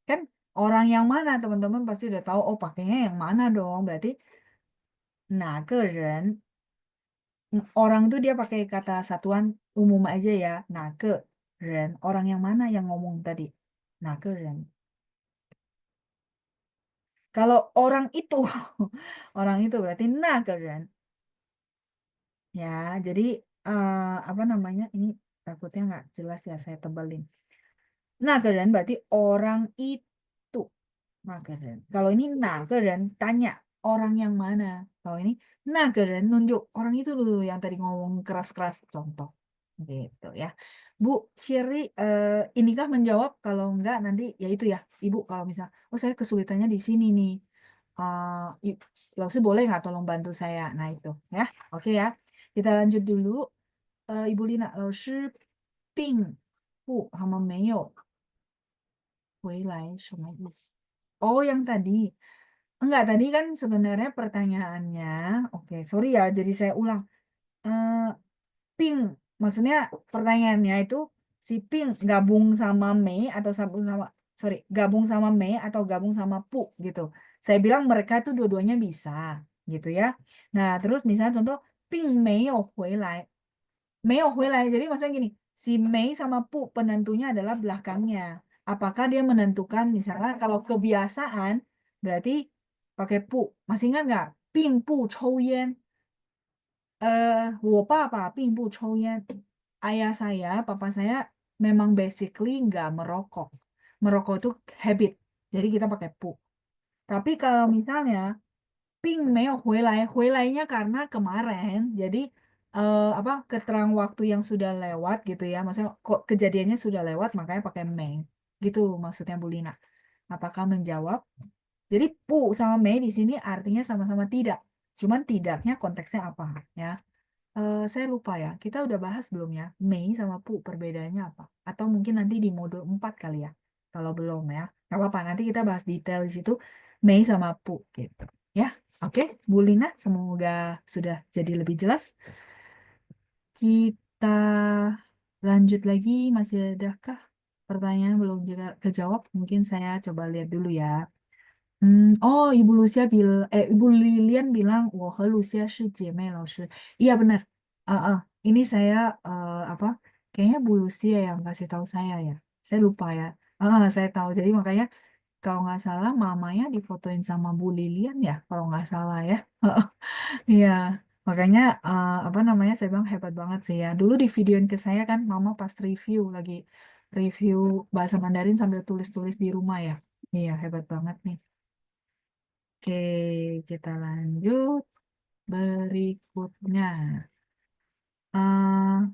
kan orang yang mana teman-teman pasti udah tahu. Oh pakainya yang mana dong? Berarti nah ke orang tuh dia pakai kata satuan umum aja ya. Nah ke orang yang mana yang ngomong tadi? Nah ke Kalau orang itu, orang itu berarti nageren. Ya, jadi apa namanya? Ini takutnya nggak jelas ya, saya tebelin. Nageren berarti orang itu. Nageren. Kalau ini nageren, tanya orang yang mana. Kalau ini nageren, nunjuk orang itu dulu yang tadi ngomong keras-keras. Contoh. gitu ya. Bu Shirley, inikah menjawab? Kalau enggak nanti ya itu ya, Ibu kalau misal, oh saya kesulitannya di sini nih. Lalu boleh nggak tolong bantu saya? Nah itu ya, oke ya. Kita lanjut dulu. Ibu Lina, 老师病不他们没有回来什么意思? Oh, yang tadi. Enggak, tadi kan sebenarnya pertanyaannya, oke, sorry ya, jadi saya ulang. Eh, Pink, maksudnya pertanyaannya itu si Pink gabung sama Mei atau gabung sama Mei atau gabung sama Pu gitu. Saya bilang mereka tuh dua-duanya bisa gitu ya. Nah, terus misalnya contoh Pink 没有回来 jadi maksudnya gini, si Mei sama Pu penentunya adalah belakangnya. Apakah dia menentukan misalnya kalau kebiasaan berarti pakai Pu. Masih ingat nggak? Ping Pu 抽烟. 我爸爸并不抽烟. Ayah saya, papa saya memang basically nggak merokok. Merokok itu habit. Jadi kita pakai pu. Tapi kalau misalnya ping meo huilai, huilainya karena kemarin, jadi apa keterang waktu yang sudah lewat gitu ya. Maksudnya kok kejadiannya sudah lewat, makanya pakai mei. Gitu maksudnya Bu Lina. Apakah menjawab? Jadi pu sama mei di sini artinya sama-sama tidak. Cuman tidaknya konteksnya apa ya? Saya lupa ya, kita udah bahas belum ya, Mei sama Pu perbedaannya apa? Atau mungkin nanti di modul 4 kali ya, kalau belum ya. Nggak apa-apa, nanti kita bahas detail di situ, Mei sama Pu gitu. Ya, oke, Bu Lina, semoga sudah jadi lebih jelas. Kita lanjut lagi, masih adakah pertanyaan belum juga kejawab? Mungkin saya coba lihat dulu ya. Oh, Ibu Lilian bilang, 我和Lucia 是姐妹老师. Iya benar. Ini saya apa? Kayaknya Bu Lucia yang kasih tahu saya ya. Saya lupa ya. Saya tahu. Jadi makanya kalau nggak salah mamanya difotoin sama Bu Lilian ya, kalau nggak salah ya. Iya. Makanya apa namanya? Saya bilang hebat banget sih ya. Dulu di videoin ke saya kan, Mama pas lagi review bahasa Mandarin sambil tulis-tulis di rumah ya. Iya, hebat banget nih. Oke, kita lanjut berikutnya.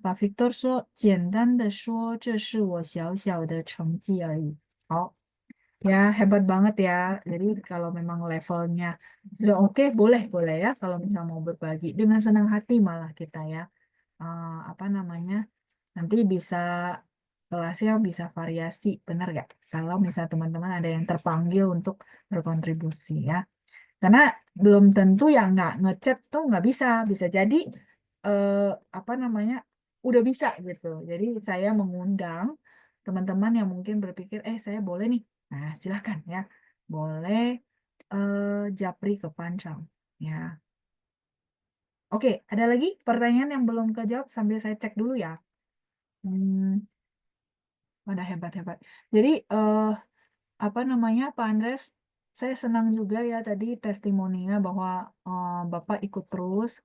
把 Victor 说，简单的说，这是我小小的成绩而已。好, ya hebat banget ya. Jadi kalau memang levelnya sudah oke, boleh ya. Kalau misal mau berbagi dengan senang hati malah kita ya. Apa namanya? Nanti bisa kelasnya bisa variasi, benar gak? Kalau misal teman-teman ada yang terpanggil untuk berkontribusi ya. Karena belum tentu yang nggak ngechat tuh nggak bisa. Bisa jadi eh, apa namanya udah bisa gitu. Jadi saya mengundang teman-teman yang mungkin berpikir, saya boleh nih. Nah, silakan ya. Boleh japri ke Pancang. Ya. Oke, ada lagi pertanyaan yang belum kejawab sambil saya cek dulu ya. Hmm, Ada hebat-hebat. Jadi apa namanya Pak Andres, saya senang juga ya tadi testimoninya bahwa Bapak ikut terus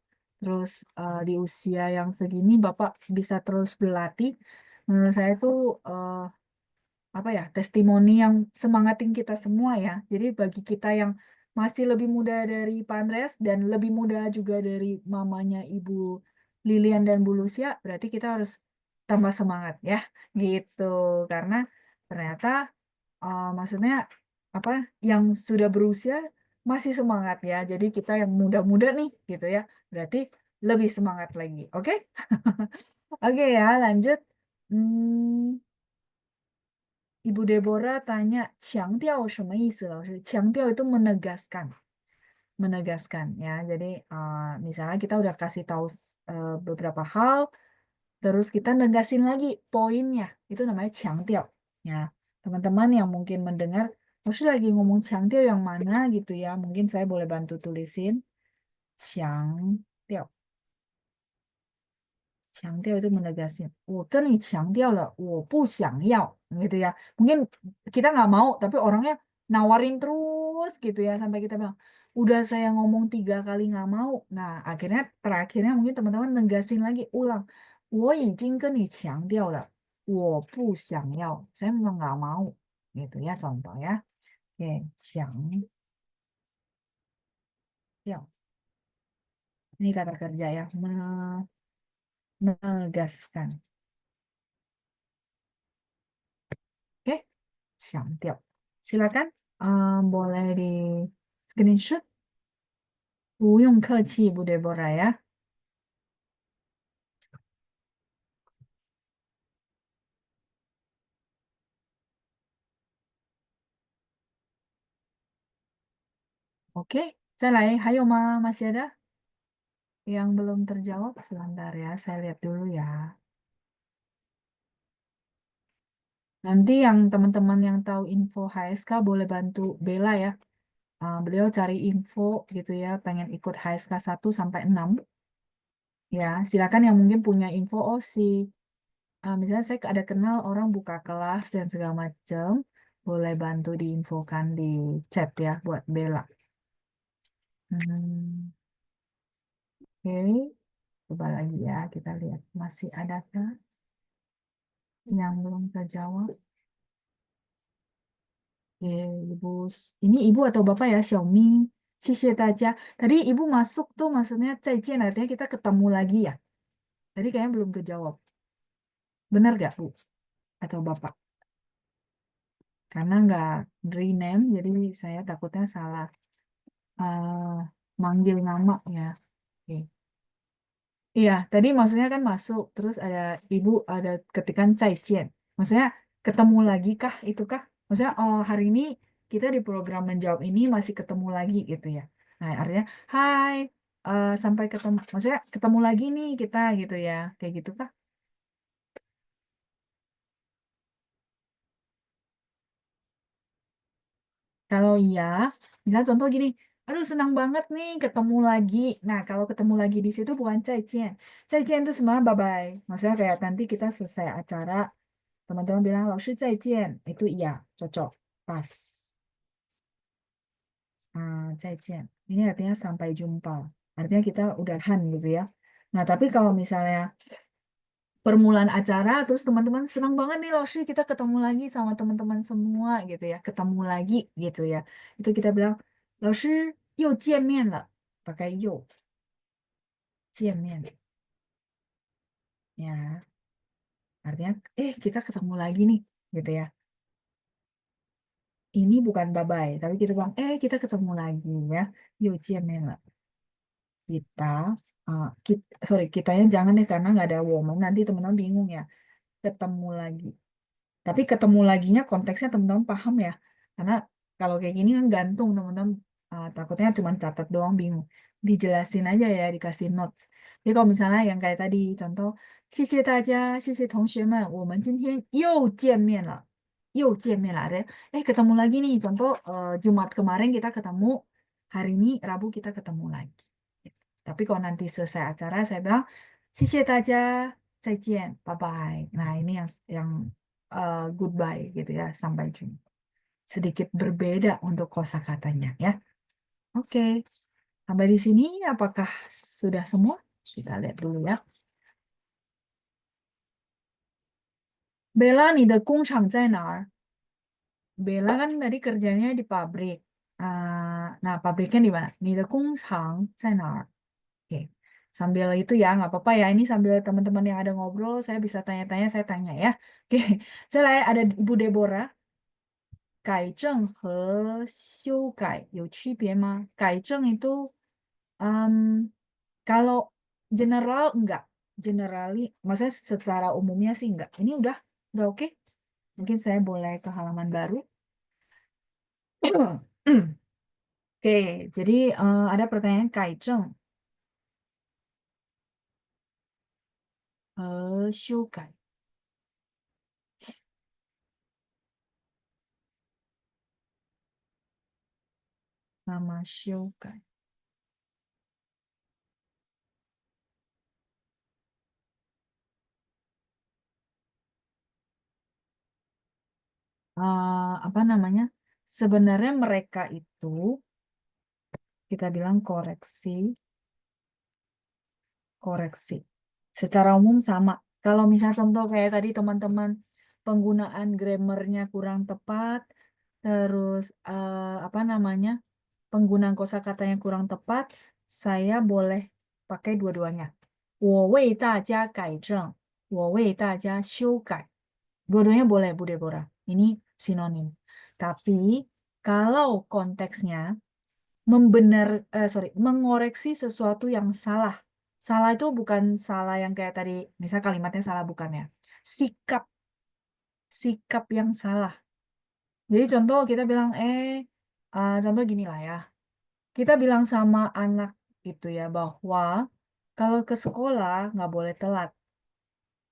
di usia yang segini Bapak bisa terus berlatih. Menurut saya itu eh, apa ya testimoni yang semangatin kita semua ya. Jadi bagi kita yang masih lebih muda dari Pak Andres dan lebih muda juga dari mamanya Ibu Lilian dan Bu Lucia, berarti kita harus tambah semangat ya, gitu. Karena ternyata maksudnya apa yang sudah berusia masih semangat ya. Jadi kita yang muda-muda nih gitu ya. Berarti lebih semangat lagi. Oke? Oke ya, lanjut. Hmm, Ibu Deborah tanya, 强调什么意思, 老师? 强调 itu menegaskan. Menegaskan ya. Jadi misalnya kita udah kasih tahu beberapa hal, terus kita negasin lagi poinnya. Itu namanya 强调. Ya, teman-teman yang mungkin mendengar, maksud lagi ngomong 强调 yang mana gitu ya. Mungkin saya boleh bantu tulisin 强调. 强调 itu menegaskan. 我跟你强调了，我不想要, gitu ya. Mungkin kita nggak mau, tapi orangnya nawarin terus gitu ya sampai kita bilang, udah saya ngomong 3 kali nggak mau. Nah, akhirnya terakhirnya mungkin teman-teman negasin lagi ulang. 我已经跟你强调了，我不想要. Saya memang nggak mau, gitu ya contoh ya. Oke, 强调. Ini kata kerja ya. Menegaskan. Oke, siap. Silakan, boleh di screenshot. 不用客气, Bu Deborah ya. Oke, 再来, masih ada yang belum terjawab? Sebentar ya, saya lihat dulu ya. Nanti yang teman-teman yang tahu info HSK boleh bantu Bella ya. Beliau cari info gitu ya, pengen ikut HSK 1 sampai 6. Ya, silakan yang mungkin punya info. Oh, misalnya saya ada kenal orang buka kelas dan segala macam, boleh bantu diinfokan di chat ya buat Bella. Hmm, oke, coba lagi ya, kita lihat masih adakah yang belum terjawab. Oke, Ibu, ini Ibu atau Bapak ya, Xiaomi. Aja. Tadi Ibu masuk tuh maksudnya 再见, artinya kita ketemu lagi ya. Tadi kayaknya belum kejawab. Benar gak, Bu? Atau Bapak? Karena nggak rename, jadi saya takutnya salah manggil nama ya. Oke. Iya, tadi maksudnya kan masuk, terus ada Ibu ada ketikan 再见. Maksudnya ketemu lagi kah, itu kah? Maksudnya, oh hari ini kita di program menjawab ini masih ketemu lagi gitu ya. Nah, artinya, hai, sampai ketemu, maksudnya ketemu lagi nih kita gitu ya. Kayak gitu kah? Kalau iya, misalnya contoh gini, aduh senang banget nih ketemu lagi. Nah, kalau ketemu lagi di situ bukan 再见. 再见itu sebenarnya bye-bye. Maksudnya kayak nanti kita selesai acara, teman-teman bilang, 老师再见. Itu iya, cocok, pas. 再见. Ini artinya sampai jumpa. Artinya kita udahan gitu ya. Nah, tapi kalau misalnya permulaan acara, terus teman-teman senang banget nih, 老师, kita ketemu lagi sama teman-teman semua gitu ya. Ketemu lagi gitu ya. Itu kita bilang, 老师又见面了. Pakai 又见面. Ya, artinya, kita ketemu lagi nih gitu ya. Ini bukan bye-bye, tapi kita bilang, kita ketemu lagi ya. 又见面了. Kita, sorry, kitanya jangan deh karena nggak ada woman. Nanti teman-teman bingung ya. Ketemu lagi. Tapi ketemu laginya konteksnya teman-teman paham ya. Karena kalau kayak gini kan gantung teman-teman, takutnya cuma catat doang bingung. Dijelasin aja ya, dikasih notes. Jadi kalau misalnya yang kayak tadi, contoh, 谢谢大家, 谢谢同学们, 我们今天又见面了. 又见面了. Ketemu lagi nih. Contoh, Jumat kemarin kita ketemu, hari ini Rabu kita ketemu lagi. Tapi kalau nanti selesai acara, saya bilang, 谢谢大家, 再见, bye bye. Nah, ini yang goodbye gitu ya, sampai jumpa. Sedikit berbeda untuk kosakatanya ya. Oke, sampai di sini apakah sudah semua? Kita lihat dulu ya. Bella, 你的工厂在哪儿? Bella kan tadi kerjanya di pabrik. Nah, pabriknya di mana? 你的工厂在哪儿? Oke, sambil itu ya, nggak apa-apa ya. Ini sambil teman-teman yang ada ngobrol, saya bisa tanya-tanya, saya tanya ya. Oke, saya ada Ibu Deborah. 改正和修改有区别吗? 改正 itu kalau general enggak, generally, maksudnya secara umumnya sih enggak. Ini udah oke. Mungkin saya boleh ke halaman baru. Oke, jadi ada pertanyaan 改正和修改 sama 修改. Apa namanya? Sebenarnya mereka itu kita bilang koreksi. Secara umum sama. Kalau misalnya contoh kayak tadi teman-teman penggunaan grammarnya kurang tepat, terus apa namanya penggunaan kosakatanya kurang tepat, saya boleh pakai dua-duanya. 我为大家改正，我为大家修改. Dua-duanya boleh, Bu Deborah. Ini sinonim. Tapi kalau konteksnya mengoreksi sesuatu yang salah. Salah itu bukan salah yang kayak tadi, misal kalimatnya salah bukan ya. Sikap, sikap yang salah. Jadi contoh kita bilang, contoh gini lah ya. Kita bilang sama anak gitu ya, bahwa kalau ke sekolah nggak boleh telat.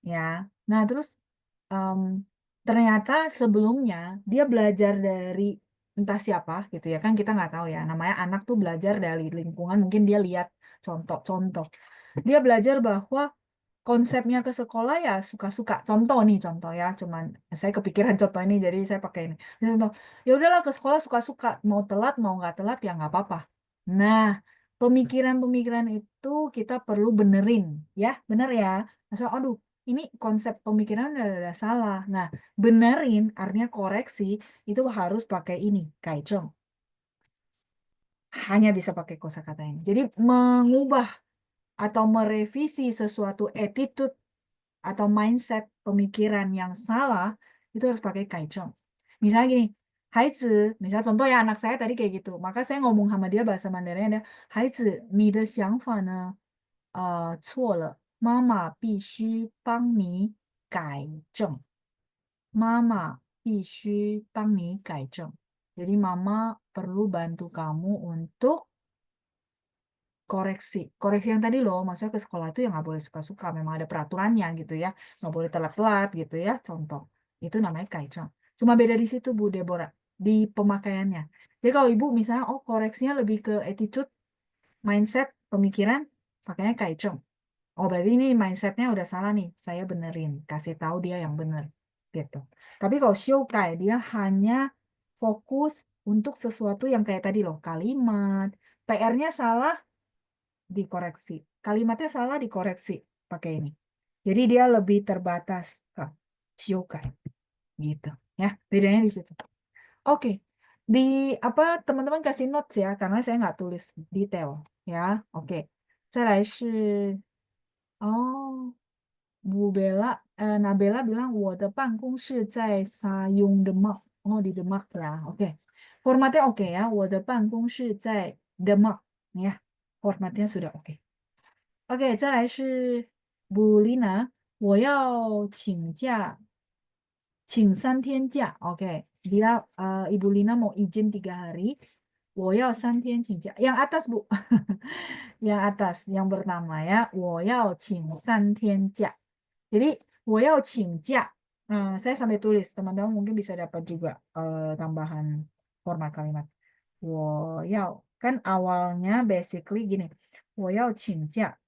Ya. Nah, terus em, ternyata sebelumnya dia belajar dari entah siapa gitu ya kan kita nggak tahu ya. Namanya anak tuh belajar dari lingkungan, mungkin dia lihat contoh-contoh. Dia belajar bahwa konsepnya ke sekolah ya suka-suka. Contoh nih contoh ya, cuman saya kepikiran contoh ini jadi saya pakai ini. Jadi contoh, ya udahlah ke sekolah suka-suka, mau telat mau nggak telat ya nggak apa-apa. Nah, pemikiran-pemikiran itu kita perlu benerin, ya bener ya. Maksudnya, aduh, ini konsep pemikiran udah salah. Nah, benerin artinya koreksi itu harus pakai ini, kaiceng. Hanya bisa pakai kosakata ini. Jadi mengubah atau merevisi sesuatu attitude atau mindset pemikiran yang salah itu harus pakai kaiceng. Misalnya gini, Haizi, misalnya contoh ya anak saya tadi kayak gitu, maka saya ngomong sama dia bahasa Mandarin ada, Haizi, 你的想法呢，错了，妈妈必须帮你改正，妈妈必须帮你改正. Jadi mama perlu bantu kamu untuk koreksi. Koreksi yang tadi loh, maksudnya ke sekolah itu ya nggak boleh suka-suka. Memang ada peraturannya gitu ya. Nggak boleh telat-telat gitu ya. Contoh. Itu namanya kaicang. Cuma beda di situ Bu Deborah. Di pemakaiannya. Jadi kalau ibu misalnya, oh koreksinya lebih ke attitude, mindset, pemikiran, pakainya kaicang. Oh berarti ini mindsetnya udah salah nih. Saya benerin. Kasih tahu dia yang bener. Gitu. Tapi kalau shoukai, dia hanya fokus untuk sesuatu yang kayak tadi loh. Kalimat. PR-nya salah, dikoreksi. Kalimatnya salah dikoreksi pakai ini. Jadi dia lebih terbatas ke Shiokai gitu ya. Bedanya di situ. Oke. Di apa teman-teman kasih notes ya karena saya nggak tulis detail ya. Oke. 再来是 Bu Bella, Nabella bilang 我的办公室在 Oh di Demak ya. Oke. Formatnya oke ya. 我的办公室在 Demak ya. Formatnya sudah oke. OK，再来是 Bulina，我要请假，请3天假。OK，dia Ibu Lina mau izin 3 hari，我要3天请假. Yang atas Bu, yang atas, yang pertama ya, 我要请3天假. Jadi 我要请假. Saya sampai tulis, teman-teman mungkin bisa dapat juga tambahan format kalimat. 我要 kan awalnya basically gini, 我要请假.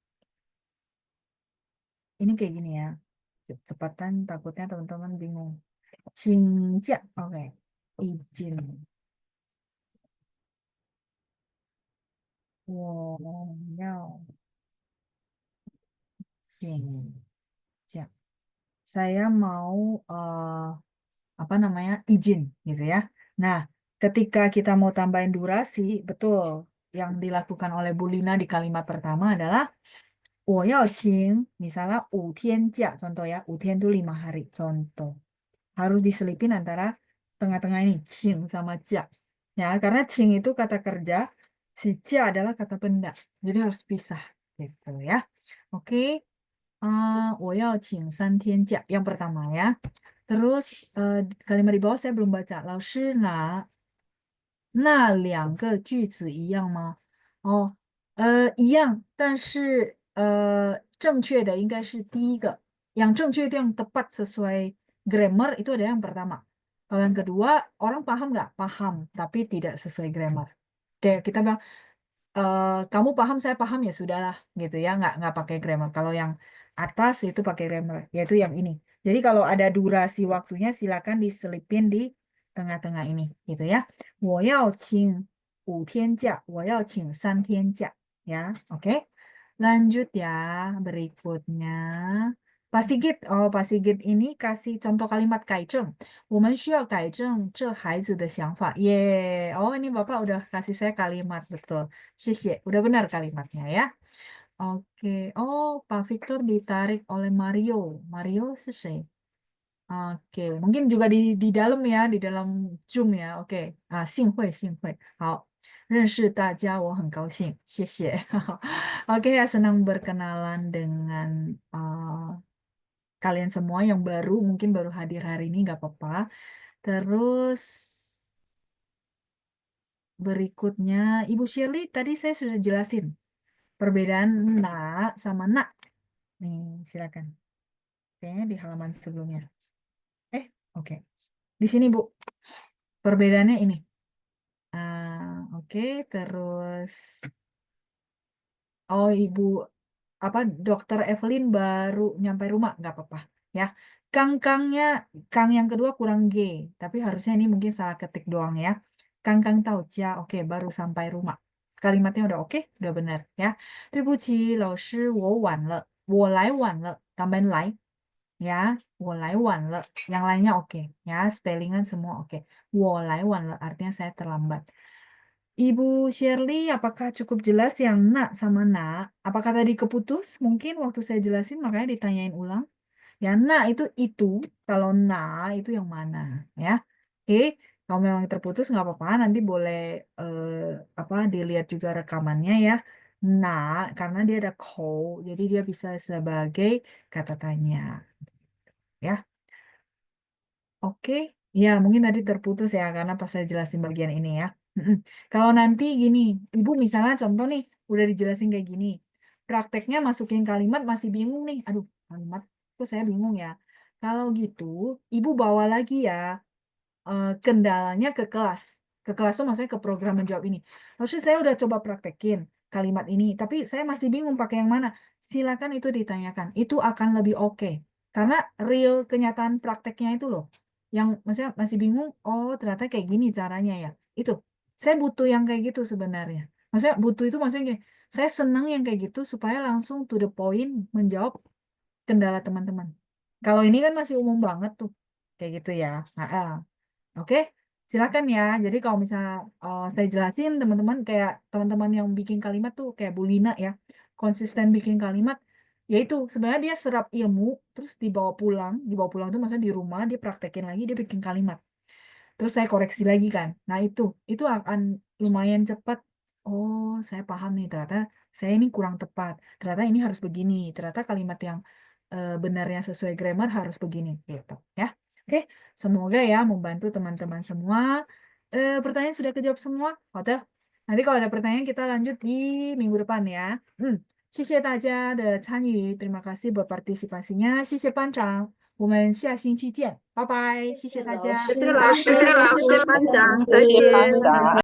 Ini kayak gini ya. Cepatan takutnya teman-teman bingung. Cinca, oke. Izin. Wow, cinca. Saya mau apa namanya izin gitu ya. Nah, ketika kita mau tambahin durasi, betul yang dilakukan oleh Bu Lina di kalimat pertama adalah 我要请 misalnya 5天假 contoh ya 5天 itu 5 hari contoh harus diselipin antara tengah-tengah ini cing sama ja ya karena cing itu kata kerja si ja adalah kata benda jadi harus pisah gitu ya oke 我要请3天假 yang pertama ya terus kalimat di bawah saya belum baca 老师拿那2个句子一样吗？哦，一样，但是正确的应该是第一个，yang 正确 itu yang tepat sesuai grammar itu ada yang pertama. Kalau yang kedua, orang paham nggak? Paham, tapi tidak sesuai grammar. Kayak kita bilang, kamu paham, saya paham ya sudahlah, gitu ya, nggak pakai grammar. Kalau yang atas itu pakai grammar, yaitu yang ini. Jadi kalau ada durasi waktunya, silakan diselipin di tengah-tengah ini, gitu ya. 我要请5天假，我要请3天假, ya, oke. Lanjut ya, berikutnya. Pak Sigit, oh Pak Sigit ini kasih contoh kalimat 改正。我们需要改正这孩子的想法. Oh ini Bapak udah kasih saya kalimat betul. Udah benar kalimatnya ya. Oke. Oh, Pak Victor ditarik oleh Mario. Mario selesai. Oke, mungkin juga di dalam ya, di dalam Zoom ya. Oke. 幸会,幸会。好，认识大家我很高兴，谢谢。Oke ya, senang berkenalan dengan kalian semua yang baru, mungkin baru hadir hari ini, nggak apa-apa. Terus berikutnya, Ibu Shirley tadi saya sudah jelasin perbedaan nak sama nak. Nih, silakan. Kayaknya di halaman sebelumnya. Oke. Di sini, Bu. Perbedaannya ini. Oke, terus oh Ibu apa Dokter Evelyn baru nyampe rumah, nggak apa-apa ya. Kang-kangnya Kang yang kedua kurang G, tapi harusnya ini mungkin salah ketik doang ya. Kang-kang tahu ja, oke baru sampai rumah. Kalimatnya udah oke, udah benar ya. 对不起,老师,我晚了,我来晚了, tambahin 来 ya, 我来晚了. Yang lainnya oke ya, spellingan semua oke. 我来晚了 artinya saya terlambat. Ibu Shirley, apakah cukup jelas yang nak sama nak? Apakah tadi keputus? Mungkin waktu saya jelasin makanya ditanyain ulang. Yang nak itu, kalau na itu yang mana, ya? Oke, kalau memang terputus nggak apa-apa, nanti boleh apa dilihat juga rekamannya ya. Nah, karena dia ada ko, jadi dia bisa sebagai kata tanya, ya. Oke, ya mungkin tadi terputus ya karena pas saya jelasin bagian ini ya. Mm-mm. Kalau nanti gini, Ibu misalnya contoh nih, udah dijelasin kayak gini, prakteknya masukin kalimat masih bingung nih. Aduh, kalimat kok saya bingung ya. Kalau gitu, Ibu bawa lagi ya kendalanya ke kelas. Ke kelas tuh maksudnya ke program menjawab ini. Maksudnya saya udah coba praktekin kalimat ini, tapi saya masih bingung pakai yang mana. Silakan itu ditanyakan. Itu akan lebih oke. Karena real kenyataan prakteknya itu loh. Yang maksudnya masih bingung, oh ternyata kayak gini caranya ya. Itu. Saya butuh yang kayak gitu sebenarnya. Maksudnya butuh itu maksudnya gini, saya senang yang kayak gitu supaya langsung to the point menjawab kendala teman-teman. Kalau ini kan masih umum banget tuh. Kayak gitu ya. Nah, oke, silakan ya. Jadi kalau misalnya saya jelasin teman-teman kayak teman-teman yang bikin kalimat tuh kayak Bu Lina ya, konsisten bikin kalimat, yaitu sebenarnya dia serap ilmu terus dibawa pulang tuh maksudnya di rumah dia praktekin lagi dia bikin kalimat. Terus saya koreksi lagi kan. Nah, itu akan lumayan cepat. Oh, saya paham nih ternyata saya ini kurang tepat. Ternyata ini harus begini. Ternyata kalimat yang benarnya sesuai grammar harus begini gitu ya. Oke, semoga ya membantu teman-teman semua. Pertanyaan sudah kejawab semua? Hotel. Nanti kalau ada pertanyaan kita lanjut di minggu depan ya. 谢谢大家的参与, terima kasih buat partisipasinya. 谢谢班长。我们下星期见，拜拜，谢谢大家。谢谢老师，谢谢班长，再谢谢班见。长。